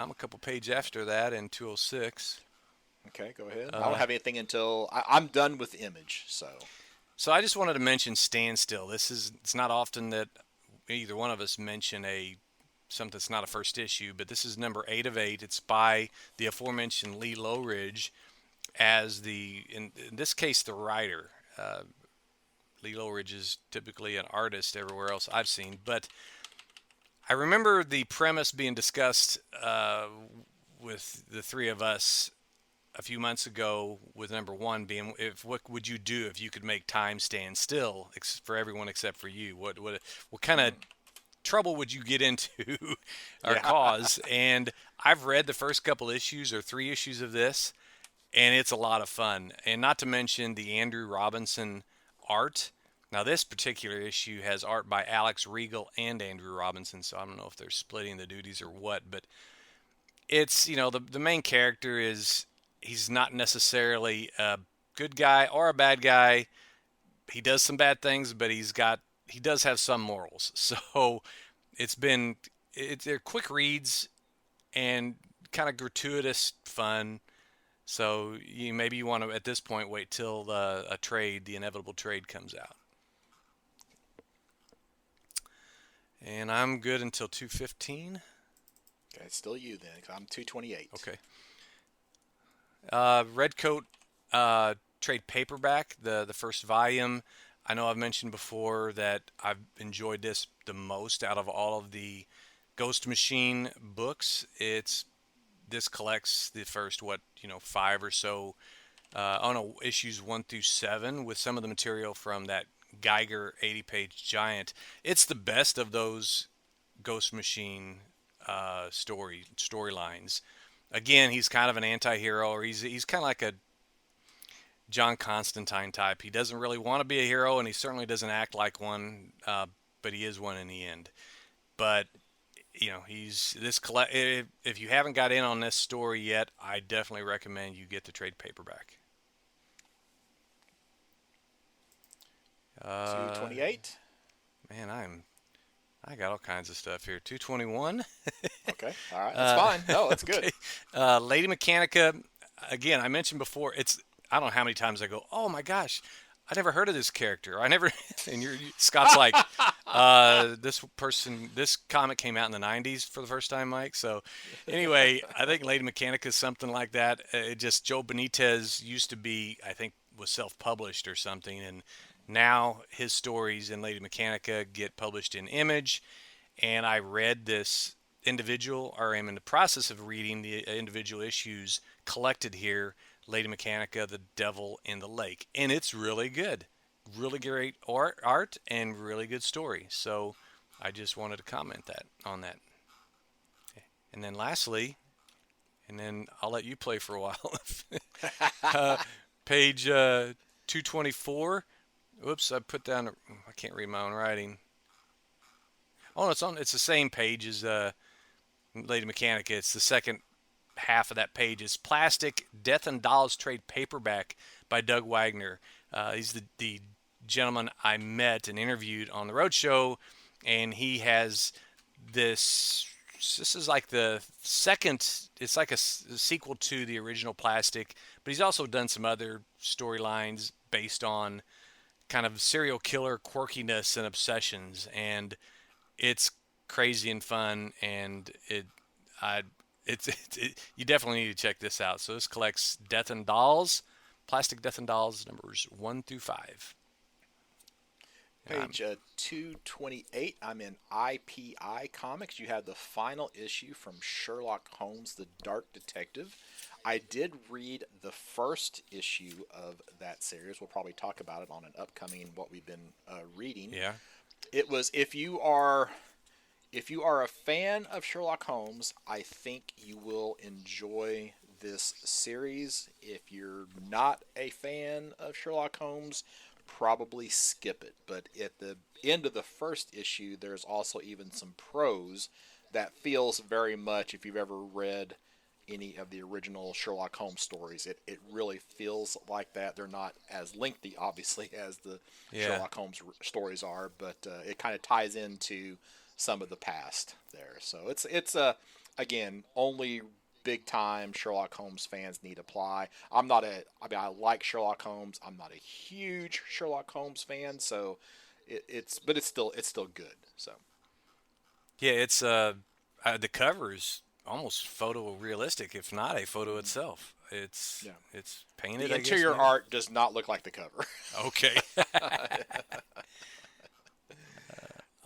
I'm a couple pages after that in 206. Okay, go ahead. I don't have anything until I'm done with Image. So I just wanted to mention Standstill. It's not often that either one of us mention something that's not a first issue, but this is number 8 of 8. It's by the aforementioned Lee Lowridge as in this case, the writer. Lee Lowridge is typically an artist everywhere else I've seen, but I remember the premise being discussed with the three of us a few months ago, with number 1 being, what would you do if you could make time stand still for everyone except for you? What kind of trouble would you get into or cause? And I've read the first couple issues or 3 issues of this, and it's a lot of fun. And not to mention the Andrew Robinson art. Now, this particular issue has art by Alex Regal and Andrew Robinson, so I don't know if they're splitting the duties or what, but it's, the main character he's not necessarily a good guy or a bad guy. He does some bad things, but he does have some morals. So they're quick reads and kind of gratuitous fun. So maybe you want to, at this point, wait till the inevitable trade comes out. And I'm good until 215. Okay, it's still you then, 'cause I'm 228. Okay. Redcoat trade paperback, the first volume. I know I've mentioned before that I've enjoyed this the most out of all of the Ghost Machine books. This collects the first, five or so, issues 1 through 7, with some of the material from that Geiger 80-page giant. It's the best of those Ghost Machine storylines. Again, he's kind of an anti-hero, or he's kind of like a John Constantine type. He doesn't really want to be a hero, and he certainly doesn't act like one, but he is one in the end. But he's this collect. If you haven't got in on this story yet, I definitely recommend you get the trade paperback. 228. Man, I got all kinds of stuff here. 221. Okay, all right, that's fine. No, that's okay. good. Lady Mechanica. Again, I mentioned before. I don't know how many times I go, oh my gosh, I never heard of this character. I never. And Scott's like, this comic came out in the 90s for the first time, Mike. So anyway, I think Lady Mechanica is something like that. Joe Benitez used to be, I think, was self-published or something, and now his stories in Lady Mechanica get published in Image. And I read this individual, or I'm in the process of reading the individual issues collected here, Lady Mechanica, The Devil in the Lake. And it's really good. Really great art and really good story. So I just wanted to comment on that. And then lastly, and then I'll let you play for a while. Page 224. Whoops, I put down. I can't read my own writing. Oh, it's the same page as Lady Mechanica. It's the second half of that page. It's Plastic Death and Dolls trade paperback by Doug Wagner. He's the gentleman I met and interviewed on the roadshow, and he has this. This is like the second. It's like a sequel to the original Plastic, but he's also done some other storylines based on kind of serial killer quirkiness and obsessions, and it's crazy and fun, and you definitely need to check this out. So this collects Death and Dolls, Plastic Death and Dolls, numbers 1 through 5. Page 228. I'm in IPI Comics. You have the final issue from Sherlock Holmes, The Dark Detective. I did read the first issue of that series. We'll probably talk about it on an upcoming what we've been reading. Yeah. It was if you are a fan of Sherlock Holmes, I think you will enjoy this series. If you're not a fan of Sherlock Holmes, probably skip it. But at the end of the first issue, there's also even some prose that feels very much, if you've ever read any of the original Sherlock Holmes stories, it really feels like that. They're not as lengthy, obviously, as the Sherlock Holmes stories are, but it kind of ties into some of the past there. So it's again, only big time Sherlock Holmes fans need apply. I like Sherlock Holmes. I'm not a huge Sherlock Holmes fan, so it's still good. So yeah, it's the cover is almost photorealistic, if not a photo itself. It's painted. The interior art does not look like the cover. Okay.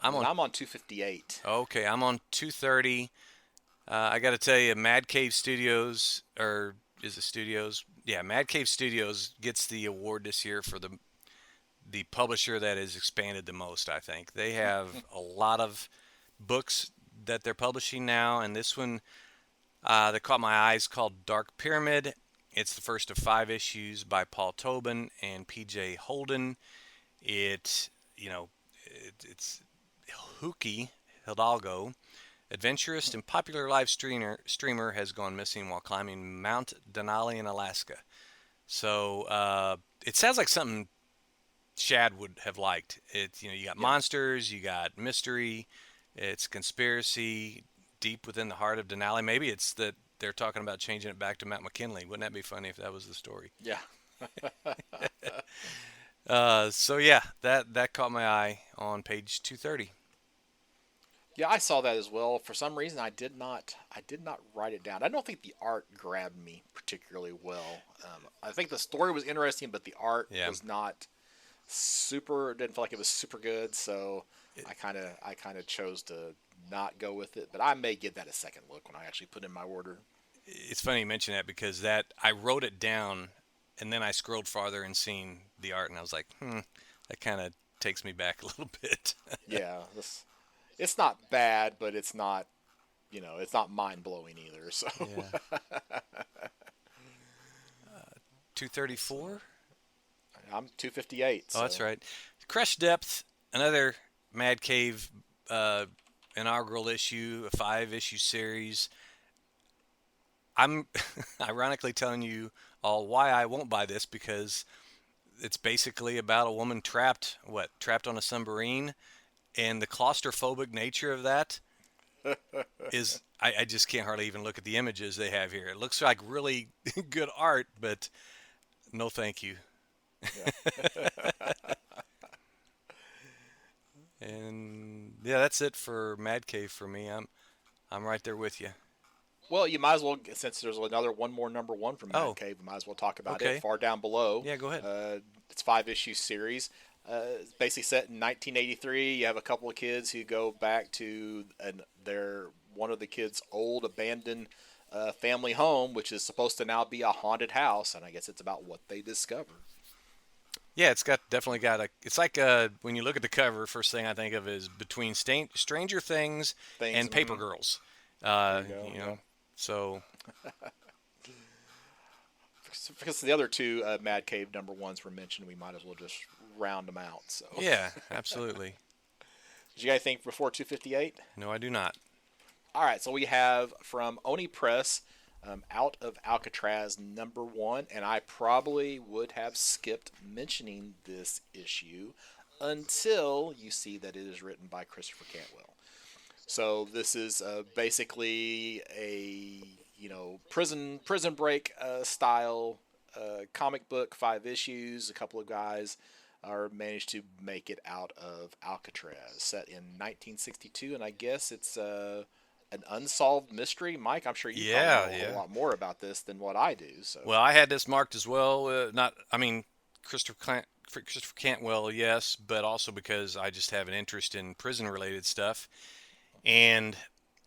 I'm on 258. Okay, I'm on 230. I got to tell you, Mad Cave Studios, or is it Studios? Yeah, Mad Cave Studios gets the award this year for the publisher that has expanded the most, I think. They have a lot of books that they're publishing now, and this one that caught my eyes called Dark Pyramid. It's the first of 5 issues by Paul Tobin and P.J. Holden. It's Huki Hidalgo, adventurist and popular live streamer, has gone missing while climbing Mount Denali in Alaska. So it sounds like something Shad would have liked. You got monsters, you got mystery, it's conspiracy deep within the heart of Denali. Maybe it's that they're talking about changing it back to Mount McKinley. Wouldn't that be funny if that was the story? Yeah. So yeah, that caught my eye on page 230. Yeah, I saw that as well. For some reason, I did not write it down. I don't think the art grabbed me particularly well. I think the story was interesting, but the art Yeah. was not super. Didn't feel like it was super good. So It, I kind of chose to not go with it. But I may give that a second look when I actually put in my order. it's funny you mention that because that I wrote it down and then I scrolled farther and seen the art and I was like, that kind of takes me back a little bit. Yeah, it's not bad, but it's not mind blowing either. So Yeah. 234? I'm 258. Oh, So that's right. Crush Depth, another Mad Cave inaugural issue, a 5-issue series. I'm ironically telling you all why I won't buy this because it's basically about a woman trapped on a submarine, and the claustrophobic nature of that is I just can't hardly even look at the images they have here. It looks like really good art, but no thank you. yeah. And yeah, that's it for Mad Cave for me. I'm right there with you. Well, you might as well, since there's one more number one from Mad Oh, Cave, we might as well talk about it. okay. Far down below, Yeah, go ahead. it's 5 issue series. It's basically set in 1983. You have a couple of kids who go back to one of the kids' old abandoned family home, which is supposed to now be a haunted house, and I guess it's about what they discover. Yeah, definitely got a. It's like when you look at the cover, first thing I think of is between Stranger Things Things. and Paper Girls. There you go. You Yeah. know, so Because the other two Mad Cave number ones were mentioned, we might as well just round them out. So, yeah, absolutely. did you guys think before 258? No, I do not. All right, so we have from Oni Press, Out of Alcatraz number one, and I probably would have skipped mentioning this issue until you see that it is written by Christopher Cantwell. So this is basically a prison break style comic book, 5 issues. A couple of guys are managed to make it out of Alcatraz, set in 1962, and I guess it's an unsolved mystery. Mike, I'm sure you probably know a lot more about this than what I do. So, Well, I had this marked as well. I mean, Christopher Cantwell, yes, but also because I just have an interest in prison-related stuff, and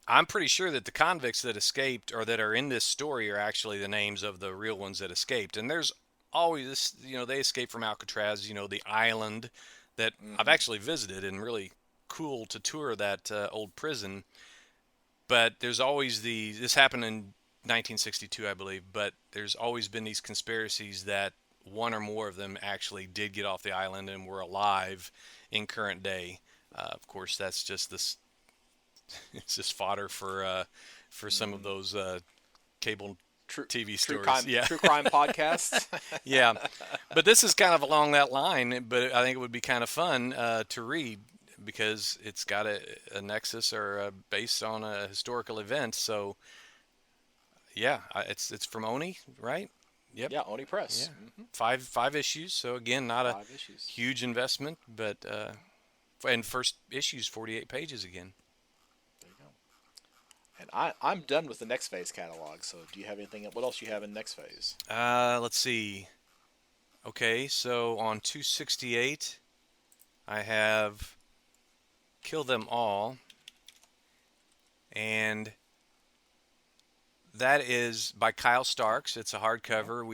I'm pretty sure that the convicts that escaped or that are in this story are actually the names of the real ones that escaped. And there's always this, they escaped from Alcatraz, the island that I've actually visited and really cool to tour that old prison. But there's always this happened in 1962, I believe, but there's always been these conspiracies that one or more of them actually did get off the island and were alive in current day. Of course, that's just this. It's just fodder for some of those cable TV stories. True crime podcasts. Yeah, but this is kind of along that line. But I think it would be kind of fun to read because it's got a nexus or based on a historical event. So yeah, it's from Oni, right? Yep. Yeah, Oni Press. Yeah. Five issues. So again, not a 5 issues. huge investment, but and first issue's 48 pages again. There you go. And I'm done with the Next Phase catalog. So do you have anything? What else you have in Next Phase? Let's see. Okay, so on 268, I have Kill Them All, and that is by Kyle Starks. It's a hardcover.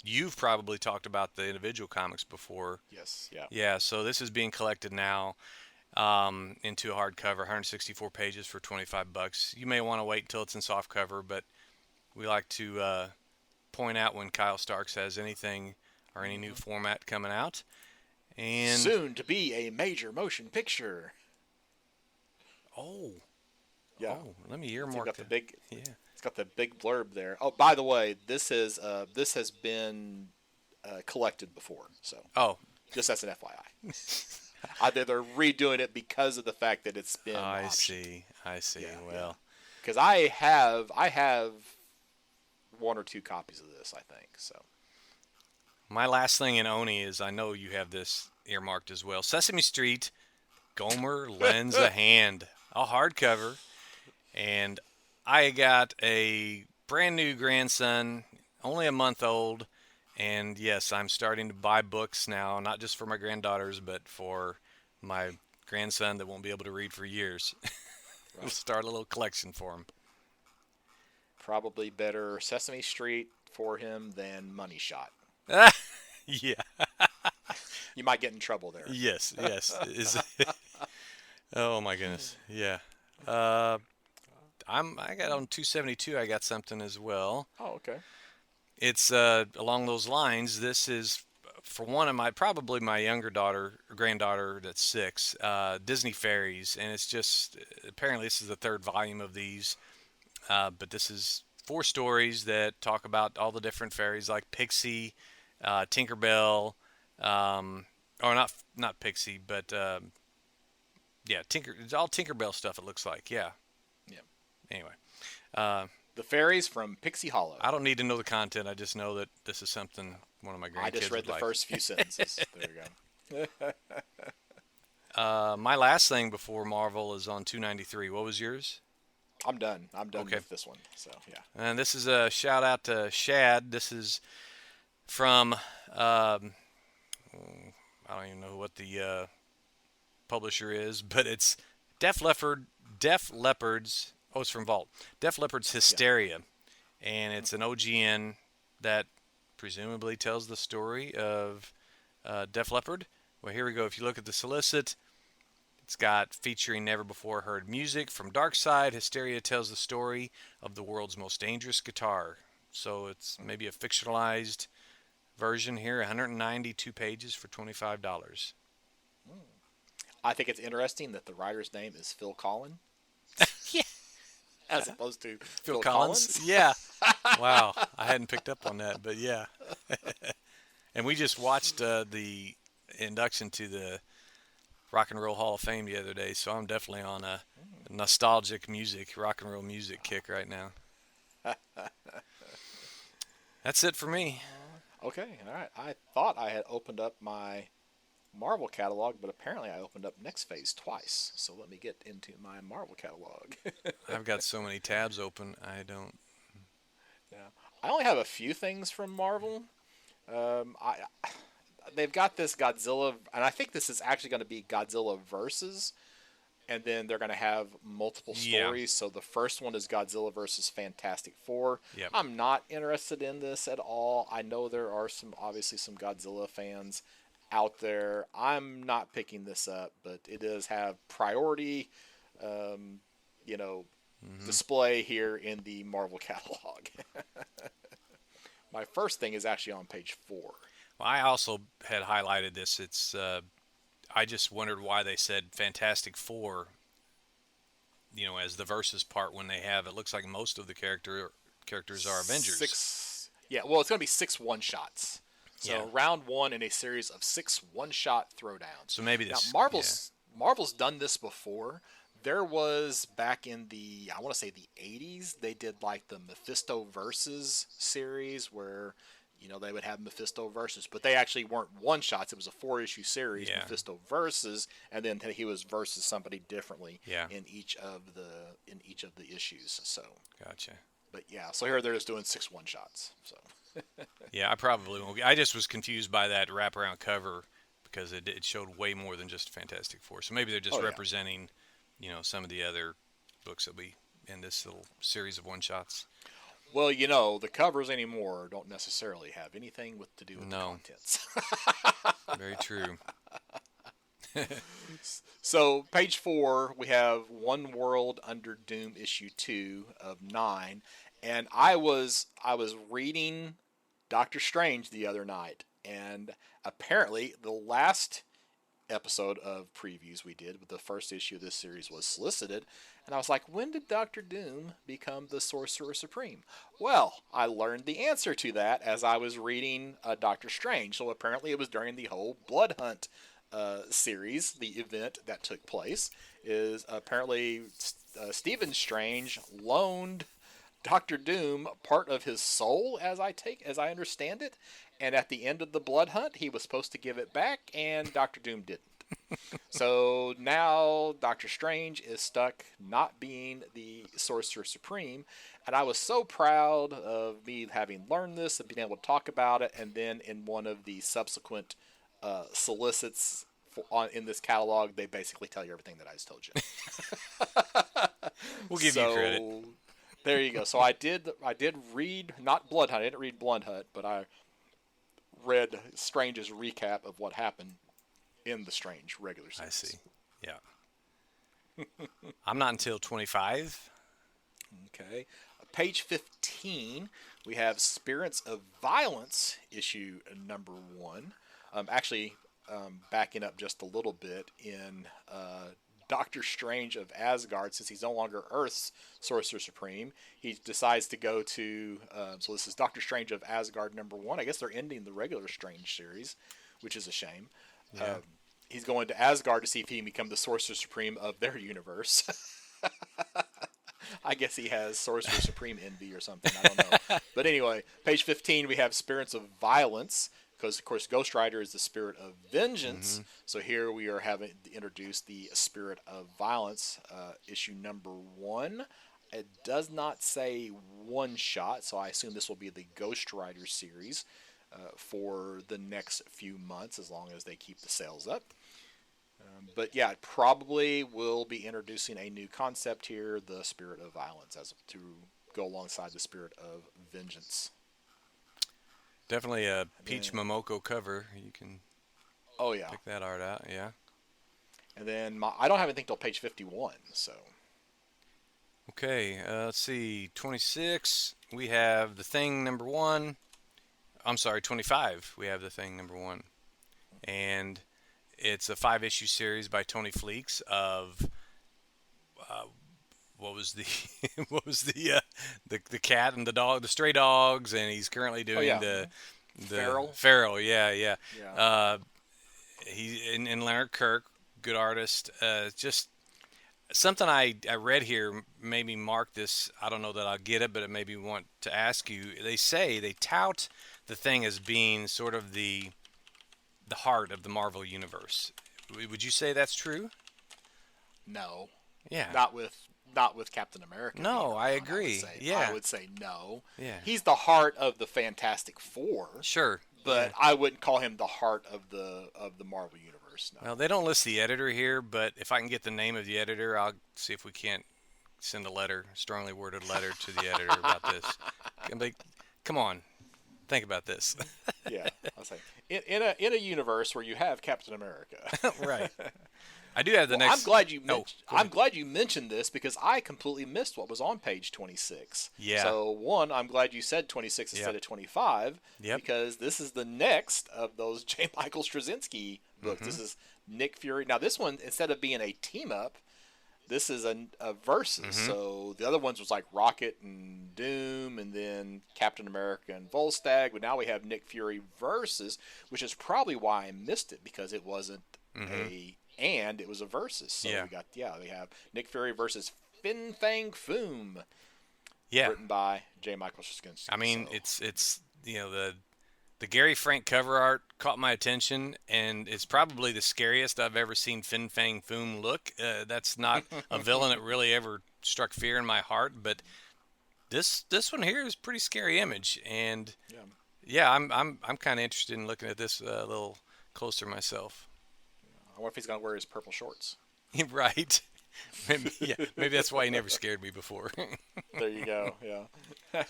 You've probably talked about the individual comics before. Yes. Yeah. Yeah, so this is being collected now into a hardcover, 164 pages for $25. You may want to wait until it's in softcover, but we like to point out when Kyle Starks has anything or any new format coming out. And soon to be a major motion picture. Oh. Yeah. Oh, let me earmark got the big. Yeah. It's got the big blurb there. Oh, by the way, this has been collected before. So. Oh. Just as an FYI. They're redoing it because of the fact that it's been. I optioned. see. Yeah, well. Because I have one or two copies of this, I think. So. My last thing in Oni is I know you have this earmarked as well. Sesame Street, Gomer lends a hand. a hardcover, and I got a brand new grandson, only a month old, and yes, I'm starting to buy books now, not just for my granddaughters, but for my grandson that won't be able to read for years. We'll Right. start a little collection for him. Probably better Sesame Street for him than Money Shot. Yeah. You might get in trouble there. Yes. Yes. Oh my goodness. Yeah. Uh, I got on 272. I got something as well. Oh, okay. It's along those lines. This is for one of probably my younger daughter, granddaughter that's 6, Disney Fairies, and it's just apparently this is the third volume of these. But this is 4 stories that talk about all the different fairies, like Pixie, Tinkerbell, or not Pixie, but yeah, It's all Tinkerbell stuff. It looks like, yeah. Yeah. Anyway, uh, The Fairies from Pixie Hollow. I don't need to know the content. I just know that this is something one of my grandkids I just read would the like. first few sentences. There you go. My last thing before Marvel is on 293. What was yours? I'm done. I'm done Okay. with this one. So, yeah. And this is a shout out to Shad. This is from I don't even know what the publisher is, but it's Def Leppard's. Oh, it's from Vault. Def Leppard's Hysteria, and it's an OGN that presumably tells the story of Def Leppard. Well, here we go. If you look at the solicit, it's got featuring never before heard music from Dark Side. Hysteria tells the story of the world's most dangerous guitar. So it's maybe a fictionalized version here. 192 pages for $25. I think it's interesting that the writer's name is Phil Collins Yeah. as opposed to Phil Collins? Yeah. Wow. I hadn't picked up on that, but yeah. And we just watched the induction to the Rock and Roll Hall of Fame the other day, so I'm definitely on a nostalgic rock and roll music kick right now. That's it for me. Okay, all right. I thought I had opened up my Marvel catalog, but apparently I opened up Next Phase twice. So let me get into my Marvel catalog. I've got so many tabs open, I don't. Yeah. I only have a few things from Marvel. They've got this Godzilla, and I think this is actually going to be Godzilla versus, and then they're going to have multiple stories. So the first one is Godzilla versus Fantastic Four. Yep. I'm not interested in this at all. I know there are obviously some Godzilla fans out there. I'm not picking this up, but it does have priority, display here in the Marvel catalog. My first thing is actually on page 4. Well, I also had highlighted this. It's I just wondered why they said Fantastic Four, as the versus part when they have. It looks like most of the characters are Avengers. Yeah, well, it's going to be 6 one-shots. So Yeah. round 1 in a series of 6 one-shot throwdowns. So maybe Now, this. Marvel's done this before. There was back in I want to say the 80s, they did like the Mephisto Versus series where, they would have Mephisto Versus, but they actually weren't one-shots. It was a 4-issue series, Yeah. Mephisto Versus, and then he was versus somebody differently Yeah. in each of the issues. So, Gotcha. but yeah, so here they're just doing 6 one-shots. So. Yeah, I probably won't. I just was confused by that wraparound cover because it showed way more than just Fantastic Four. So maybe they're just Oh, yeah. representing, some of the other books that we in this little series of one shots. Well, the covers anymore don't necessarily have anything to do with the contents. Very true. So, page 4, we have One World Under Doom issue 2 of 9, and I was reading Doctor Strange the other night, and apparently the last episode of previews we did with the first issue of this series was solicited, and I was like, when did Doctor Doom become the Sorcerer Supreme? Well, I learned the answer to that as I was reading Doctor Strange. So apparently it was during the whole Blood Hunt series, the event that took place is apparently Stephen Strange loaned Doctor Doom part of his soul, as I understand it, and at the end of the Blood Hunt, he was supposed to give it back, and Doctor Doom didn't. So now Doctor Strange is stuck not being the Sorcerer Supreme, and I was so proud of me having learned this and being able to talk about it. And then in one of the subsequent solicits in this catalog, they basically tell you everything that I just told you. We'll give you credit. So there you go. So I did read not Blood Hunt. I didn't read Blood Hunt, but I read Strange's recap of what happened in the Strange regular series. I see. Yeah. I'm not until 25. Okay. Page 15, we have Spirits of Violence, issue number 1. Actually, backing up just a little bit in Doctor Strange of Asgard, since he's no longer Earth's Sorcerer Supreme, he decides to go to. So this is Doctor Strange of Asgard number 1. I guess they're ending the regular Strange series, which is a shame. Yeah. He's going to Asgard to see if he can become the Sorcerer Supreme of their universe. I guess he has Sorcerer Supreme envy or something. I don't know. But anyway, page 15, we have Spirits of Violence, because, of course, Ghost Rider is the spirit of vengeance. Mm-hmm. So here we are having introduced the Spirit of Violence, issue number 1. It does not say one shot, so I assume this will be the Ghost Rider series for the next few months, as long as they keep the sales up. But yeah, it probably will be introducing a new concept here, the Spirit of Violence, as to go alongside the Spirit of Vengeance. Definitely a Peach Momoko cover. You can pick that art out, yeah. And then I don't have anything till page 51, so. Okay, let's see. 26, we have The Thing number 1. I'm sorry, 25, we have The Thing number 1. And it's a 5-issue series by Tony Fleecs of what was the cat and the dog, the stray dogs, and he's currently doing the Feral, yeah. He and Leonard Kirk, good artist. Just something I read here made me mark this. I don't know that I'll get it, but it made me want to ask you. They tout The Thing as being sort of the heart of the Marvel universe. Would you say that's true? No. Yeah. Not with Captain America. No, I agree. I would say no. Yeah. He's the heart of the Fantastic Four. Sure. But I wouldn't call him the heart of the Marvel universe. No. Well, they don't list the editor here, but if I can get the name of the editor, I'll see if we can't send a strongly worded letter to the editor about this. I'm like, come on. Think about this. Yeah, I'll say in a universe where you have Captain America, right? I do have the next. I'm glad you mentioned this, because I completely missed what was on page 26. Yeah. So one, I'm glad you said 26 instead of 25, because this is the next of those J. Michael Straczynski books. Mm-hmm. This is Nick Fury. Now this one, instead of being a team up, this is a versus. Mm-hmm. So the other ones was like Rocket and Doom, and then Captain America and Volstagg. But now we have Nick Fury versus, which is probably why I missed it, because it wasn't it was a versus. So we have Nick Fury versus Fin Fang Foom. Yeah. Written by J. Michael Straczynski. I mean, it's the Gary Frank cover art caught my attention, and it's probably the scariest I've ever seen Fin Fang Foom look. That's not a villain that really ever struck fear in my heart, but this one here is a pretty scary image, and I'm kind of interested in looking at this a little closer myself. I wonder if he's gonna wear his purple shorts. Right. Maybe that's why he never scared me before. There you go. Yeah.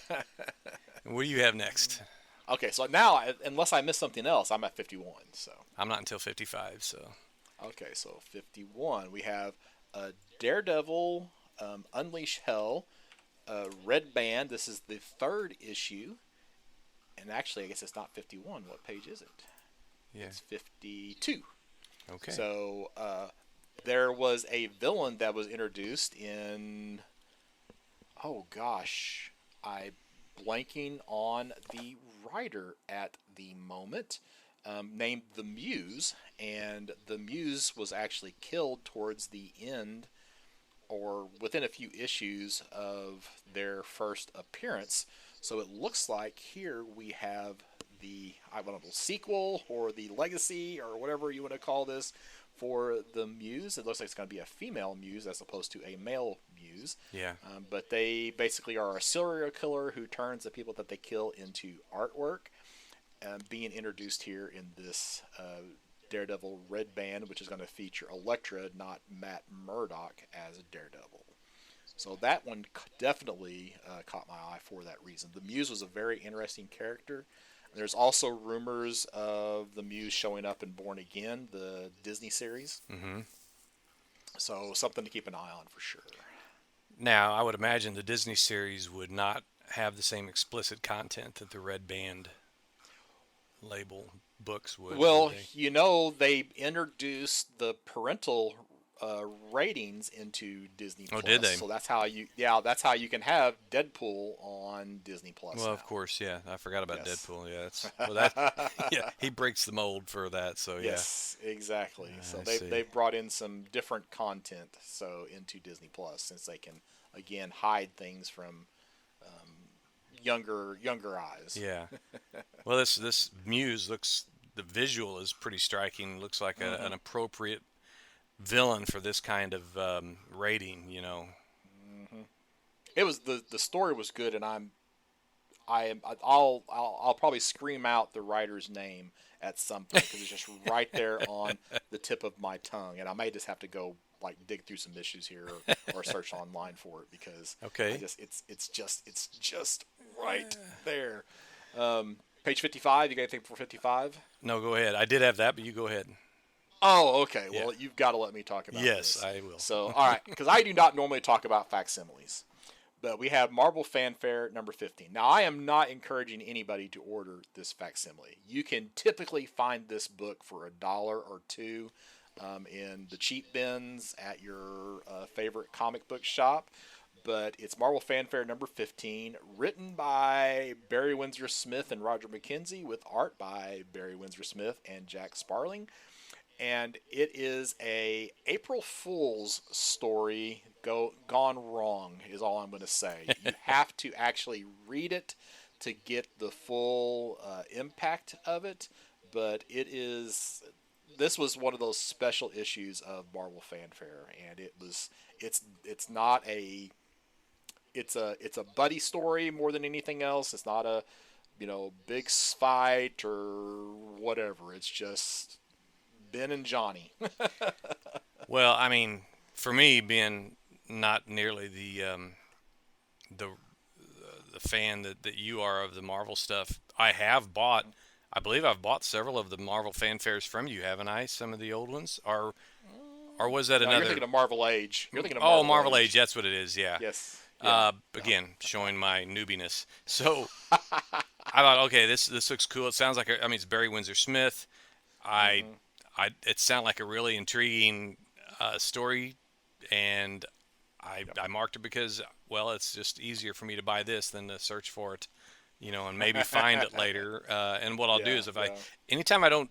What do you have next? Okay, so now, unless I missed something else, I'm at 51. So I'm not until 55. So. Okay, so 51, we have Daredevil, Unleash Hell, Red Band. This is the 3rd issue, and actually, I guess it's not 51. What page is it? Yeah. It's 52. Okay. So there was a villain that was introduced in. Oh gosh, I'm blanking on the writer at the moment. Named the Muse, and the Muse was actually killed towards the end, or within a few issues of their first appearance. So it looks like here we have the sequel or the legacy or whatever you want to call this for the Muse. It looks like it's going to be a female Muse as opposed to a male Muse. Yeah. But they basically are a serial killer who turns the people that they kill into artwork, being introduced here in this Daredevil Red Band, which is going to feature Elektra, not Matt Murdock, as a Daredevil. So that one definitely caught my eye for that reason. The Muse was a very interesting character. There's also rumors of the Muse showing up in Born Again, the Disney series. Mm-hmm. So something to keep an eye on for sure. Now, I would imagine the Disney series would not have the same explicit content that the Red Band label books would. Well, would they introduced the parental ratings into Disney Plus. Oh, did they? So that's how you can have Deadpool on Disney Plus. Well, now. Of course, yeah. I forgot about Yes. Deadpool. Yeah, yeah, he breaks the mold for that. So yeah. Yes, exactly. So I see. they've brought in some different content into Disney Plus, since they can again hide things from younger eyes. Yeah. Well, this Muse looks, the visual is pretty striking. Looks like an appropriate villain for this kind of rating. It was the story was good, and I'll probably scream out the writer's name at some point because it's just right there on the tip of my tongue, and I may just have to go dig through some issues here or search online for it because Okay. it's just right there. Page 55. You got anything for 55? No, go ahead. I did have that, but you go ahead. Oh, okay. Well, you've got to let me talk about Yes, this. I will. So, all right, because I do not normally talk about facsimiles. But we have Marvel Fanfare number 15. Now, I am not encouraging anybody to order this facsimile. You can typically find this book for $1 or $2 in the cheap bins at your favorite comic book shop. But it's Marvel Fanfare number 15, written by Barry Windsor Smith and Roger McKenzie, with art by Barry Windsor Smith and Jack Sparling. And it is a April Fool's story gone wrong, is all I'm going to say. You have to actually read it to get the full impact of it. But this was one of those special issues of Marvel Fanfare, and it's not a buddy story more than anything else. It's not a big fight or whatever. It's just Ben and Johnny. Well, I mean, for me, being not nearly the fan that you are of the Marvel stuff, I believe I've bought several of the Marvel fanfares from you, haven't I? Some of the old ones, or was that another? You're thinking of Marvel Age. Marvel Age. That's what it is. Yeah. Yes. Again, showing my newbiness. So I thought, okay, this looks cool. It sounds like it's Barry Windsor Smith. It sounded like a really intriguing story, and I marked it because, well, it's just easier for me to buy this than to search for it, and maybe find it later. And what I'll do is anytime I don't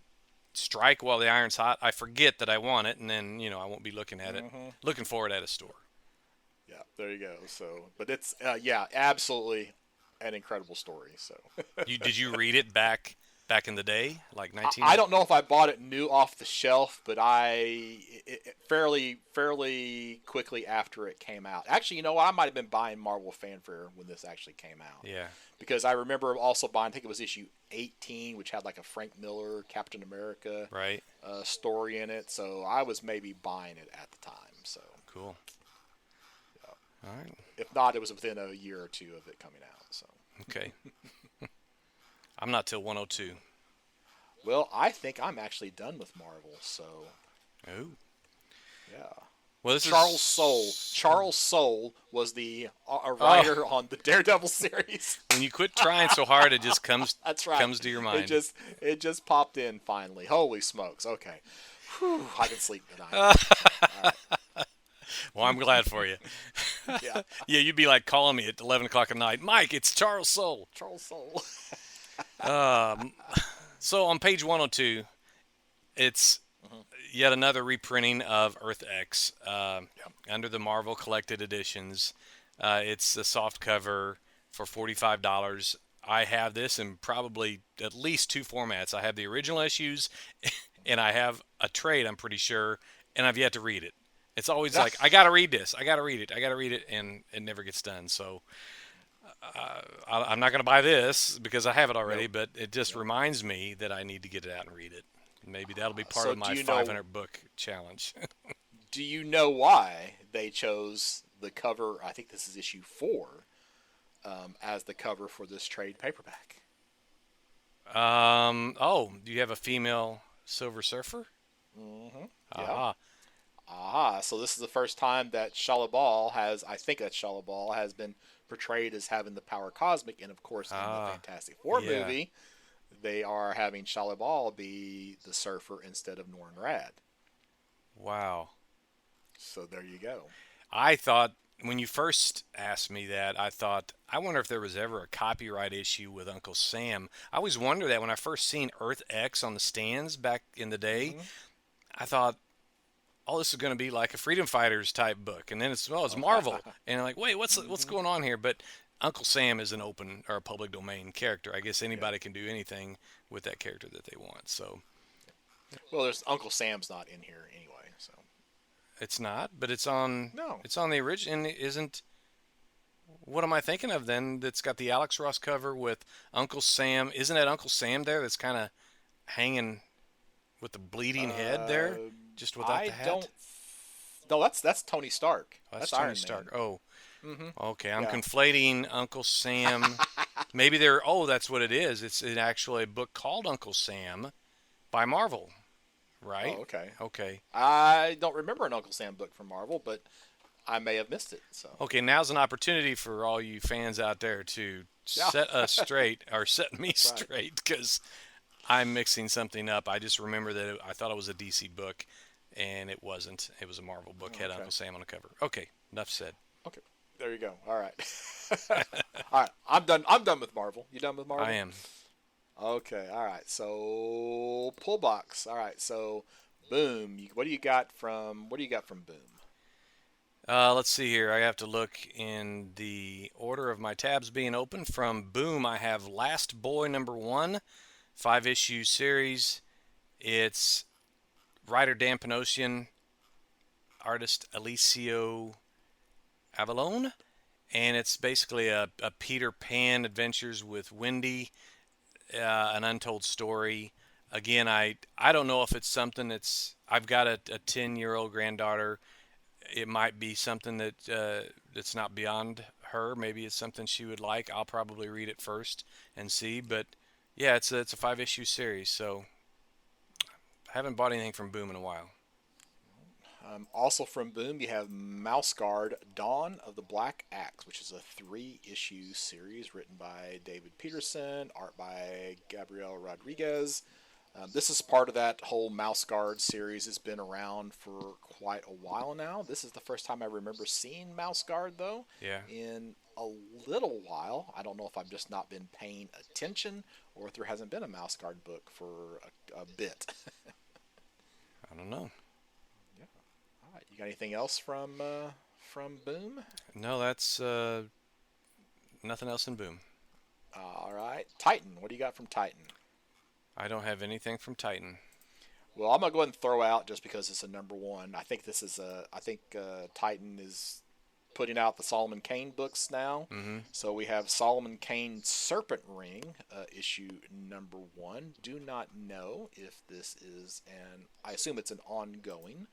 strike while the iron's hot, I forget that I want it, and then I won't be looking for it at a store. Yeah, there you go. So, but it's absolutely an incredible story. So, Did you read it back in the day, like 19? I don't know if I bought it new off the shelf, but fairly quickly after it came out. Actually, I might have been buying Marvel Fanfare when this actually came out. Yeah. Because I remember also buying, I think it was issue 18, which had like a Frank Miller Captain America story in it. So I was maybe buying it at the time. So cool. Yeah. All right. If not, it was within a year or two of it coming out. So okay. I'm not till 102. Well, I think I'm actually done with Marvel. So. Oh. Yeah. Well, this Charles is Soule. Charles Soule was the writer on the Daredevil series. When you quit trying so hard, it just comes. That's right. Comes to your mind. It just popped in finally. Holy smokes! Okay, whew, I can sleep tonight. All right. Well, I'm glad for you. Yeah. Yeah, you'd be like calling me at 11 o'clock at night. Mike, it's Charles Soule. Charles Soule. So on page 102, it's yet another reprinting of Earth X under the Marvel Collected Editions. It's a soft cover for $45. I have this in probably at least two formats. I have the original issues and I have a trade, I'm pretty sure, and I've yet to read it. It's always like, I got to read this. I got to read it. I got to read it, and it never gets done. So I'm not going to buy this because I have it already, Nope. but it just Yep. reminds me that I need to get it out and read it. Maybe that'll be part So of my 500 book challenge. do you know why they chose the cover? I think this is issue 4 as the cover for this trade paperback. Oh, do you have a female Silver Surfer? Mm-hmm. Yeah. Ah, Aha. So this is the first time that Shalabal has, I think that Shalabal has been portrayed as having the power cosmic, and of course in the Fantastic Four yeah. movie, they are having Shalabal be the Surfer instead of Norrin Rad. Wow. So there you go. I thought when you first asked me that, I thought, I wonder if there was ever a copyright issue with Uncle Sam. I always wondered that when I first seen Earth X on the stands back in the day. Mm-hmm. I thought, oh, this is going to be like a Freedom Fighters type book, and then it's Marvel, and I'm like, wait, what's Mm-hmm. going on here? But Uncle Sam is an open or a public domain character. I guess Yeah. anybody can do anything with that character that they want. So Well, there's Uncle Sam's not in here anyway, so it's not, but it's on no. the original. And isn't what am I thinking of then? That's got the Alex Ross cover with Uncle Sam. Isn't that Uncle Sam there? That's kind of hanging with the bleeding head there, Uh, just without the I hat. don't. No, that's Tony Stark. Oh, that's That's Tony Iron Stark. Man. Oh, Mm-hmm. okay. I'm Yeah. conflating Uncle Sam. Maybe they're. Oh, that's what it is. It's actually a book called Uncle Sam by Marvel, right? Oh, okay. Okay. I don't remember an Uncle Sam book from Marvel, but I may have missed it. So Okay. Now's an opportunity for all you fans out there to yeah, set us straight or set me that's right. straight because I'm mixing something up. I just remember that I thought it was a DC book, and it wasn't. It was a Marvel book. Oh, Had okay. Uncle Sam on the cover. Okay. Enough said. Okay. There you go. All right. All right. I'm done. I'm done with Marvel. You done with I Marvel? am. Okay. All right. So Pullbox. All right. So Boom. What do you got from Boom? Let's see here. I have to look in the order of my tabs being open. From Boom, I have Last Boy #1, 5-issue series. It's writer Dan Panosian, artist Alicio Avalone, and it's basically a Peter Pan adventures with Wendy, an untold story. Again, I don't know if it's something that's. I've got a 10-year-old granddaughter. It might be something that's not beyond her. Maybe it's something she would like. I'll probably read it first and see. But yeah, it's a 5-issue series, so I haven't bought anything from Boom in a while. Also from Boom, you have Mouse Guard: Dawn of the Black Axe, which is a 3-issue series written by David Peterson, art by Gabriel Rodriguez. This is part of that whole Mouse Guard series. It's been around for quite a while now. This is the first time I remember seeing Mouse Guard, though, Yeah, in a little while. I don't know if I've just not been paying attention or if there hasn't been a Mouse Guard book for a bit. I don't know. Yeah. All right. You got anything else from Boom? No, that's nothing else in Boom. All right. Titan. What do you got from Titan? I don't have anything from Titan. Well, I'm gonna go ahead and throw out just because it's a #1. I think this is a. I think Titan is putting out the Solomon Kane books now. Mm-hmm. So we have Solomon Kane's Serpent Ring, issue #1. Do not know if this is I assume it's an ongoing.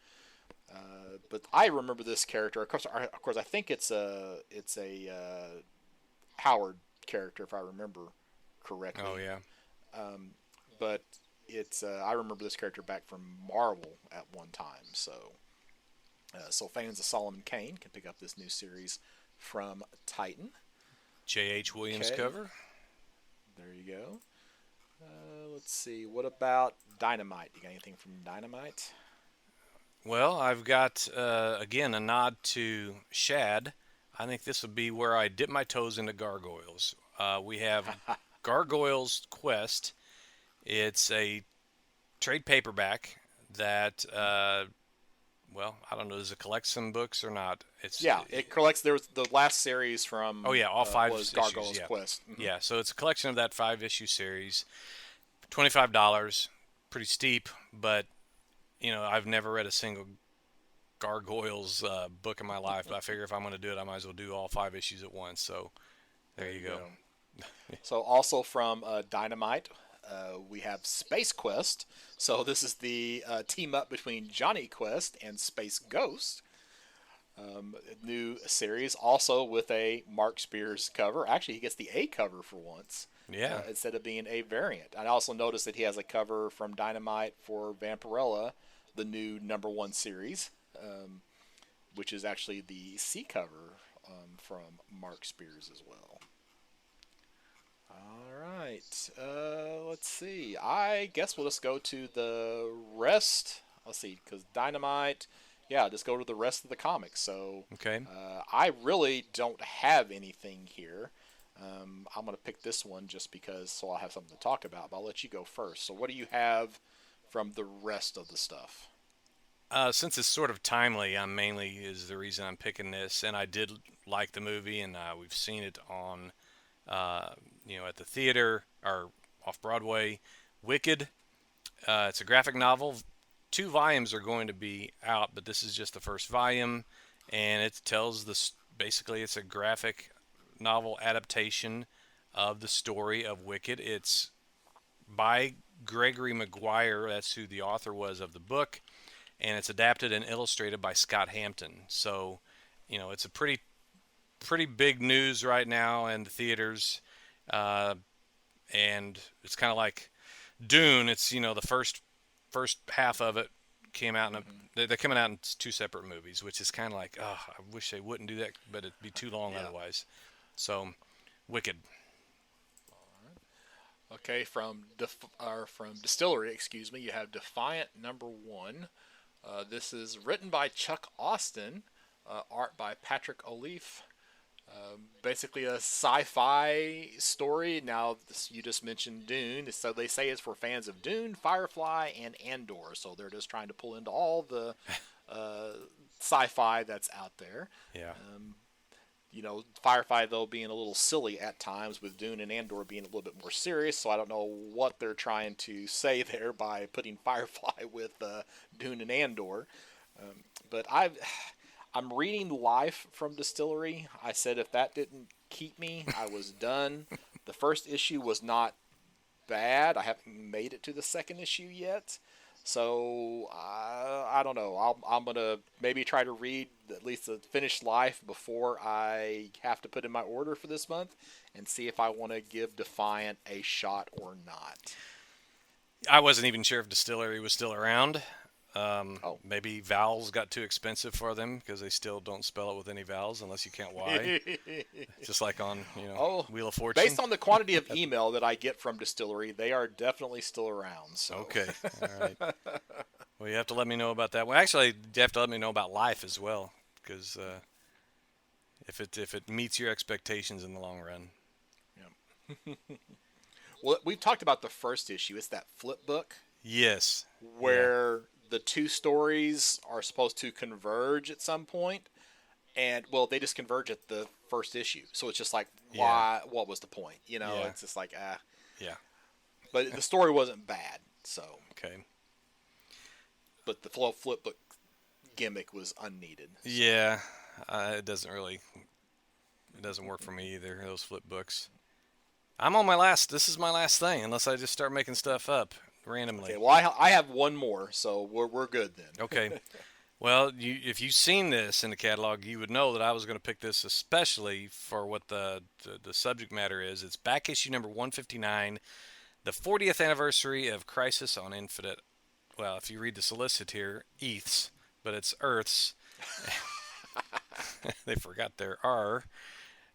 But I remember this character. Of course, I think it's a Howard character if I remember correctly. Oh yeah. But it's I remember this character back from Marvel at one time. So fans of Solomon Kane can pick up this new series from Titan. J.H. Williams Okay. cover. There you go. Let's see. What about Dynamite? You got anything from Dynamite? Well, I've got again a nod to Shad. I think this will be where I dip my toes into Gargoyles. We have Gargoyles Quest. It's a trade paperback that, well, I don't know, does it collect some books or not? It's Yeah, it collects. There was the last series from. Oh yeah, all 5 was issues. Gargoyles Yeah. Quest. Mhm. Yeah, so it's a collection of that 5-issue series. $25. pretty steep, but I've never read a single Gargoyles book in my life. But I figure if I'm going to do it, I might as well do all 5 issues at once. So there you go. So also from Dynamite, we have Space Quest. So this is the team up between Johnny Quest and Space Ghost. New series, also with a Mark Spears cover. Actually, he gets the A cover for once. Yeah. Instead of being a variant. I also noticed that he has a cover from Dynamite for Vampirella, the new #1 series, which is actually the C cover from Mark Spears as well. All right. Let's see. I guess we'll just go to the rest. Let's see, because Dynamite, yeah, just go to the rest of the comics. So Okay. I really don't have anything here. I'm going to pick this one just because, so I'll have something to talk about. But I'll let you go first. So what do you have from the rest of the stuff? Since it's sort of timely, I'm mainly is the reason I'm picking this, and I did like the movie, and we've seen it on, at the theater or off Broadway. Wicked. It's a graphic novel. 2 volumes are going to be out, but this is just the first volume, and it tells this. Basically, it's a graphic novel adaptation of the story of Wicked. It's by Gregory Maguire. That's who the author was of the book, and it's adapted and illustrated by Scott Hampton. So, it's a pretty big news right now in the theaters, and it's kind of like Dune. It's the first half of it came out in they're coming out in 2 separate movies, which is kind of like, oh, I wish they wouldn't do that, but it'd be too long otherwise. So, Wicked. Okay, from Distillery, excuse me, you have Defiant #1. This is written by Chuck Austin, art by Patrick O'Leaf. Basically a sci-fi story. Now, you just mentioned Dune, so they say it's for fans of Dune, Firefly, and Andor. So they're just trying to pull into all the sci-fi that's out there. Yeah. Firefly, though, being a little silly at times, with Dune and Andor being a little bit more serious, so I don't know what they're trying to say there by putting Firefly with Dune and Andor. But I'm reading Life from Distillery. I said if that didn't keep me, I was done. The first issue was not bad. I haven't made it to the second issue yet. So, I don't know. I'm going to maybe try to read at least the finished Life before I have to put in my order for this month and see if I want to give Defiant a shot or not. I wasn't even sure if Distillery was still around. Oh. Maybe vowels got too expensive for them because they still don't spell it with any vowels unless you count Y. Just like on, Wheel of Fortune. Based on the quantity of email that I get from Distillery, they are definitely still around. So. Okay. All right. Well, you have to let me know about that. Well, actually, you have to let me know about Life as well, because if it meets your expectations in the long run. Yeah. Well, we've talked about the first issue. It's that flip book. Yes. Where the 2 stories are supposed to converge at some point, and they just converge at the first issue. So it's just like, why? What was the point? It's just like, Yeah. But the story wasn't bad. So okay. But the flip book gimmick was unneeded. So. Yeah, it doesn't work for me either. Those flip books. I'm on my last. This is my last thing, unless I just start making stuff up randomly. Okay, well, I have one more, so we're good then. Okay. Well, if you've seen this in the catalog, you would know that I was going to pick this especially for what the subject matter is. It's back issue number 159, the 40th anniversary of Crisis on Infinite. Well, if you read the solicit here, ETHs, but it's Earths. They forgot their R.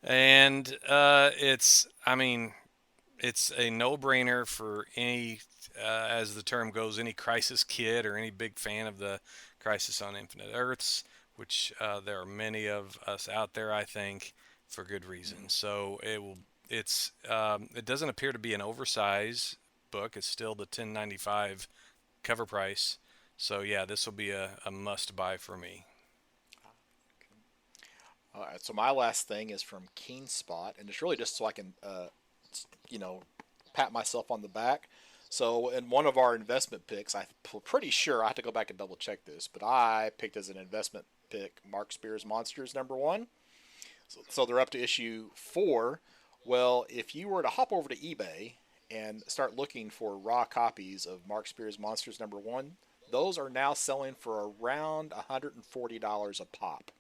And it's a no-brainer for any, as the term goes, any Crisis kid or any big fan of the Crisis on Infinite Earths, which there are many of us out there, I think, for good reason. So it doesn't appear to be an oversized book. It's still the $10.95 cover price. So yeah, this will be a must-buy for me. All right, so my last thing is from Keen Spot, and it's really just so I can, pat myself on the back. So in one of our investment picks, I'm pretty sure I have to go back and double check this, but I picked as an investment pick Mark Spears Monsters #1. So they're up to issue 4. Well, if you were to hop over to eBay and start looking for raw copies of Mark Spears Monsters #1, those are now selling for around $140 a pop.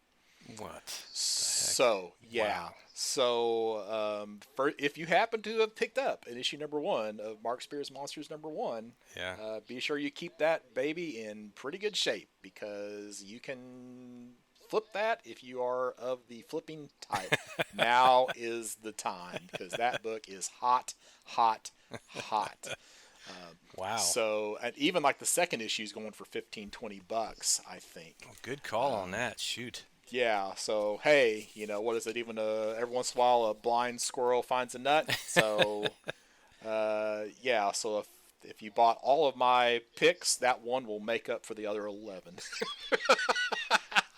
What? So yeah. Wow. So if you happen to have picked up an issue #1 of Mark Spears Monsters #1, Yeah. be sure you keep that baby in pretty good shape, because you can flip that if you are of the flipping type. Now is the time, because that book is hot, hot, hot. Wow. So, and even like the second issue is going for $15-20, I think. Oh, good call on that. Shoot. Yeah, so hey, what is it? Even every once in a while, a blind squirrel finds a nut. So, yeah. So if you bought all of my picks, that one will make up for the other 11.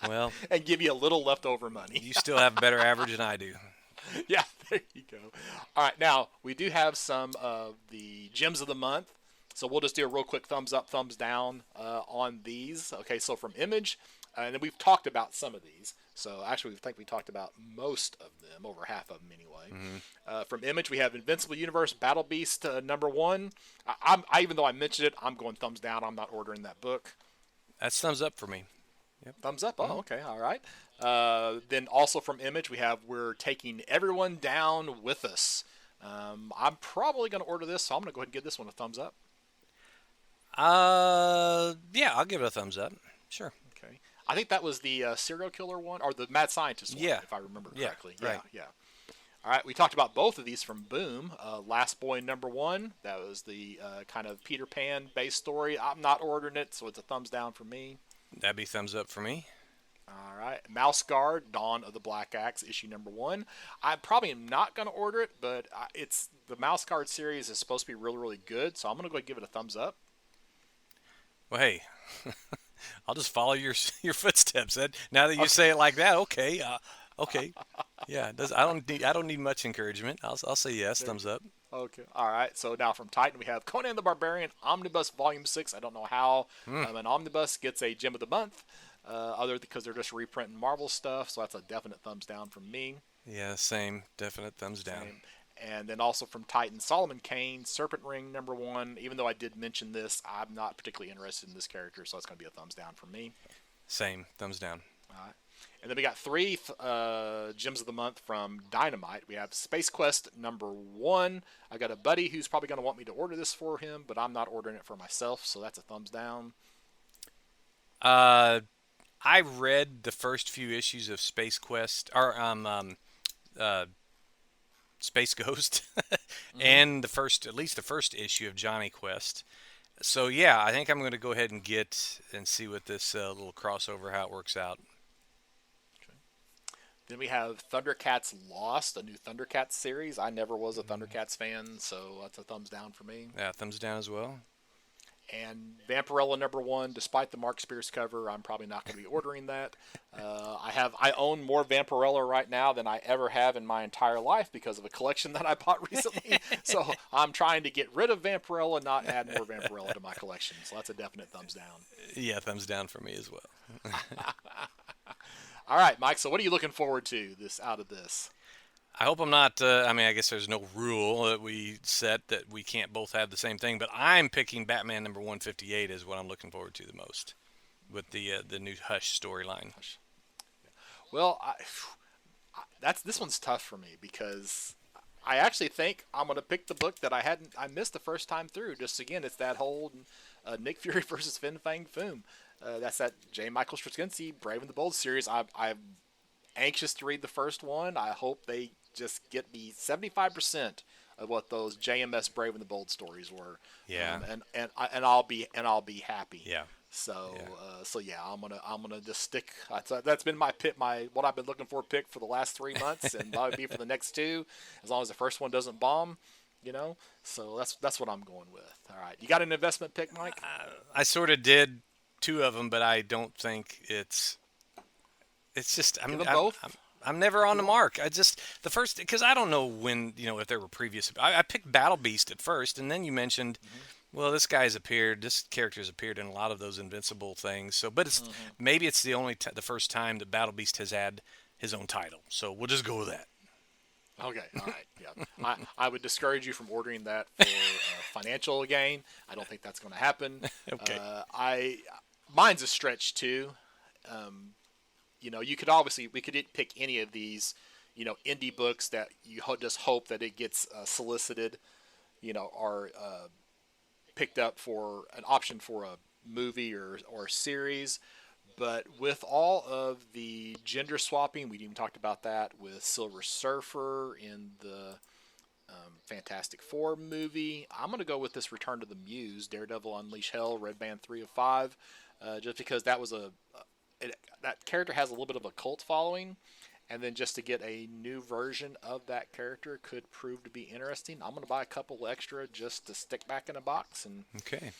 Well, and give you a little leftover money. you still have a better average than I do. Yeah, there you go. All right, now we do have some of the gems of the month. So we'll just do a real quick thumbs up, thumbs down on these. Okay, so from Image, and then we've talked about some of these. So actually, we think we talked about most of them, over half of them anyway. Mm-hmm. From Image, we have Invincible Universe Battle Beast #1. Even though I mentioned it, I'm going thumbs down. I'm not ordering that book. That's thumbs up for me. Yep. Thumbs up. Oh, okay. All right. Then also from Image, we have We're Taking Everyone Down With Us. I'm probably going to order this, so I'm going to go ahead and give this one a thumbs up. Yeah, I'll give it a thumbs up. Sure. Okay. I think that was the serial killer one, or the mad scientist one, if I remember correctly. Yeah, right. Yeah. All right, we talked about both of these from Boom. Last Boy #1, that was the kind of Peter Pan-based story. I'm not ordering it, so it's a thumbs down for me. That'd be thumbs up for me. All right, Mouse Guard, Dawn of the Black Axe, issue #1. I probably am not going to order it, but it's the Mouse Guard series is supposed to be really, really good, so I'm going to go ahead and give it a thumbs up. Well, hey, I'll just follow your footsteps. Now that you say it like that, okay, okay, yeah. I don't need much encouragement. I'll say yes, thumbs up. Okay, all right. So now from Titan we have Conan the Barbarian Omnibus Volume 6. I don't know how an omnibus gets a gem of the month, other because they're just reprinting Marvel stuff. So that's a definite thumbs down from me. Yeah, same. Definite thumbs down. Same. And then also from Titan, Solomon Kane, Serpent Ring #1. Even though I did mention this, I'm not particularly interested in this character, so it's going to be a thumbs down from me. Same, thumbs down. All right. And then we got 3 gems of the month from Dynamite. We have Space Quest #1. I got a buddy who's probably going to want me to order this for him, but I'm not ordering it for myself, so that's a thumbs down. I read the first few issues of Space Quest, or Space Ghost, and at least the first issue of Johnny Quest. So yeah, I think I'm going to go ahead and see what this little crossover, how it works out. Okay. Then we have Thundercats Lost, a new Thundercats series. I never was a Thundercats fan, so that's a thumbs down for me. Yeah, thumbs down as well. And Vampirella #1, despite the Mark Spears cover, I'm probably not going to be ordering that. I own more Vampirella right now than I ever have in my entire life because of a collection that I bought recently. So I'm trying to get rid of Vampirella, not add more Vampirella to my collection. So that's a definite thumbs down. Yeah, thumbs down for me as well. All right, Mike. So what are you looking forward to out of this? I hope I'm not. I guess there's no rule that we set that we can't both have the same thing. But I'm picking Batman #158 is what I'm looking forward to the most, with the new Hush storyline. Well, this one's tough for me because I actually think I'm going to pick the book that I missed the first time through. Just again, it's that whole Nick Fury versus Fin Fang Foom. That's that J. Michael Straczynski Brave and the Bold series. I'm anxious to read the first one. I hope they just get me 75% of what those JMS Brave and the Bold stories were. Yeah. And I'll be happy. Yeah. So yeah, I'm gonna just stick. That's been my pick, what I've been looking for pick for the last 3 months, and that'll be for the next 2, as long as the first one doesn't bomb. So that's what I'm going with. All right, you got an investment pick, Mike? I sort of did 2 of them, but I don't think it's just I'm never on the mark. The first, because I don't know when, if there were previous. I picked Battle Beast at first, and then you mentioned, Well, this character's appeared in a lot of those Invincible things. So, but maybe it's the first time that Battle Beast has had his own title. So we'll just go with that. Okay, all right, yeah. I would discourage you from ordering that for financial gain. I don't think that's going to happen. Okay. Mine's a stretch too. You could we could pick any of these, indie books that you just hope that it gets solicited, or picked up for an option for a movie or series. But with all of the gender swapping, we even talked about that with Silver Surfer in the Fantastic Four movie. I'm going to go with this Return to the Muse, Daredevil Unleash Hell, Red Band 3 of 5, just because that was that character has a little bit of a cult following, and then just to get a new version of that character could prove to be interesting. I'm going to buy a couple extra just to stick back in a box, and okay.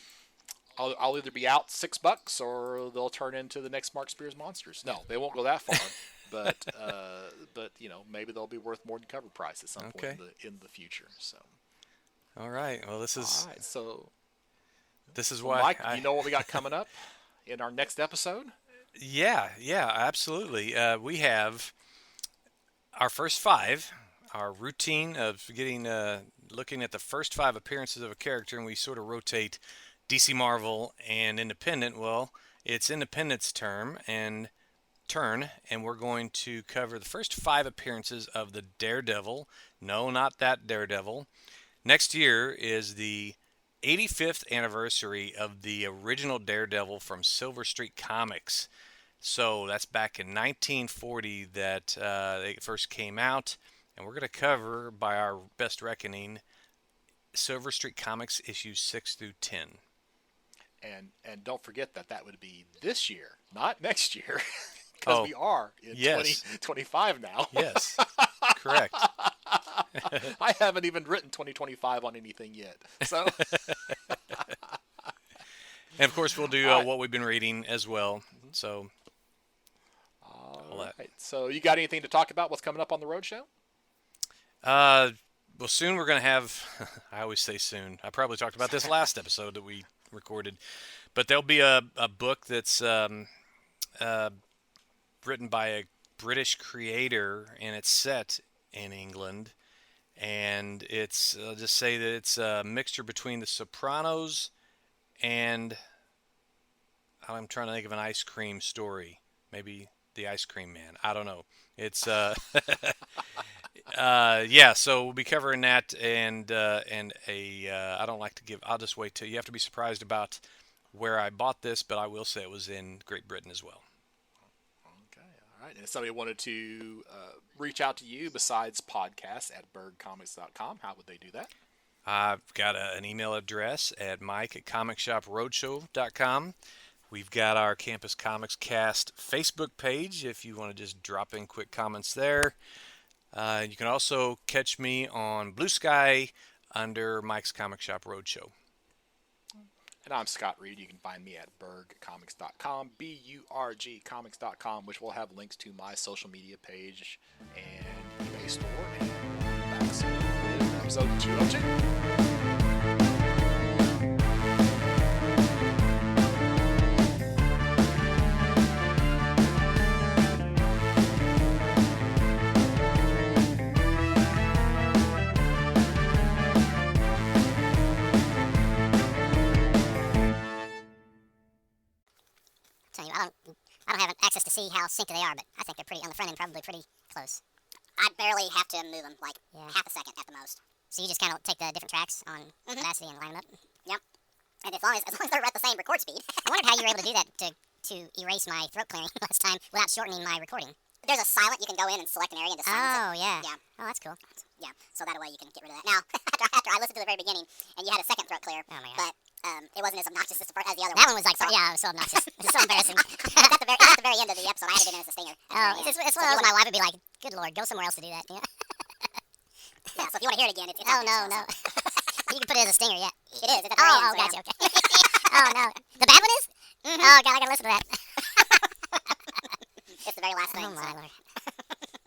I'll either be out $6 or they'll turn into the next Mark Spears monsters. No, they won't go that far, but maybe they'll be worth more than cover price at some point in the future. So, all right. Well, this is why Mike. You know what we got coming up in our next episode? Yeah, absolutely. We have our first 5. Our routine of looking at the first 5 appearances of a character, and we sort of rotate DC, Marvel, and Independent. Well, it's Independent's turn, and we're going to cover the first 5 appearances of the Daredevil. No, not that Daredevil. Next year is the 85th anniversary of the original Daredevil from Silver Street Comics. So that's back in 1940 that they first came out, and we're going to cover, by our best reckoning, Silver Street Comics issues 6 through 10. And don't forget that would be this year, not next year, because we are in 2025 now. Yes, correct. I haven't even written 2025 on anything yet. So, and of course, we'll do what we've been reading as well. So, all right. So, you got anything to talk about? What's coming up on the roadshow? Well, soon we're going to have. I always say soon. I probably talked about this last episode that we recorded, but there'll be a book that's written by a British creator, and it's set in England, and it's I'll just say that it's a mixture between The Sopranos and I'm trying to think of an ice cream story, maybe The Ice Cream Man. I don't know. It's so we'll be covering that, and I don't like to give. I'll just wait till you have to be surprised about where I bought this, but I will say it was in Great Britain as well. Okay, all right. And if somebody wanted to reach out to you besides podcasts at bergcomics.com, how would they do that? I've got an email address at mike@comicshoproadshow.com. We've got our Campus Comics Cast Facebook page if you want to just drop in quick comments there. You can also catch me on Blue Sky under Mike's Comic Shop Roadshow. And I'm Scott Reed. You can find me at bergcomics.com, BURG comics.com, which will have links to my social media page and eBay store. And back soon with episode 202. I don't have access to see how synced they are, but I think they're pretty, on the front end, probably pretty close. I barely have to move them, like half a second at the most. So you just kind of take the different tracks on Audacity and line them up? Yep. And as long as they're at the same record speed. I wondered how you were able to do that to erase my throat clearing last time without shortening my recording. There's a silent, you can go in and select an area and just silence it. Yeah. Oh, that's cool. Yeah, so that way you can get rid of that. Now, after I listened to the very beginning, and you had a second throat clear, but it wasn't as obnoxious as the other one. That one was like, it was so obnoxious. It was so embarrassing. At the very end of the episode, I had it in as a stinger. It's one of those my wife would be like, good Lord, go somewhere else to do that. Yeah, so if you want to hear it again, it's no. You can put it as a stinger, yeah. It is. It's at the very end. Gotcha, okay. Oh, no. The bad one is? Mm-hmm. Oh, God, I gotta listen to that. It's the very last thing. Oh, my Lord.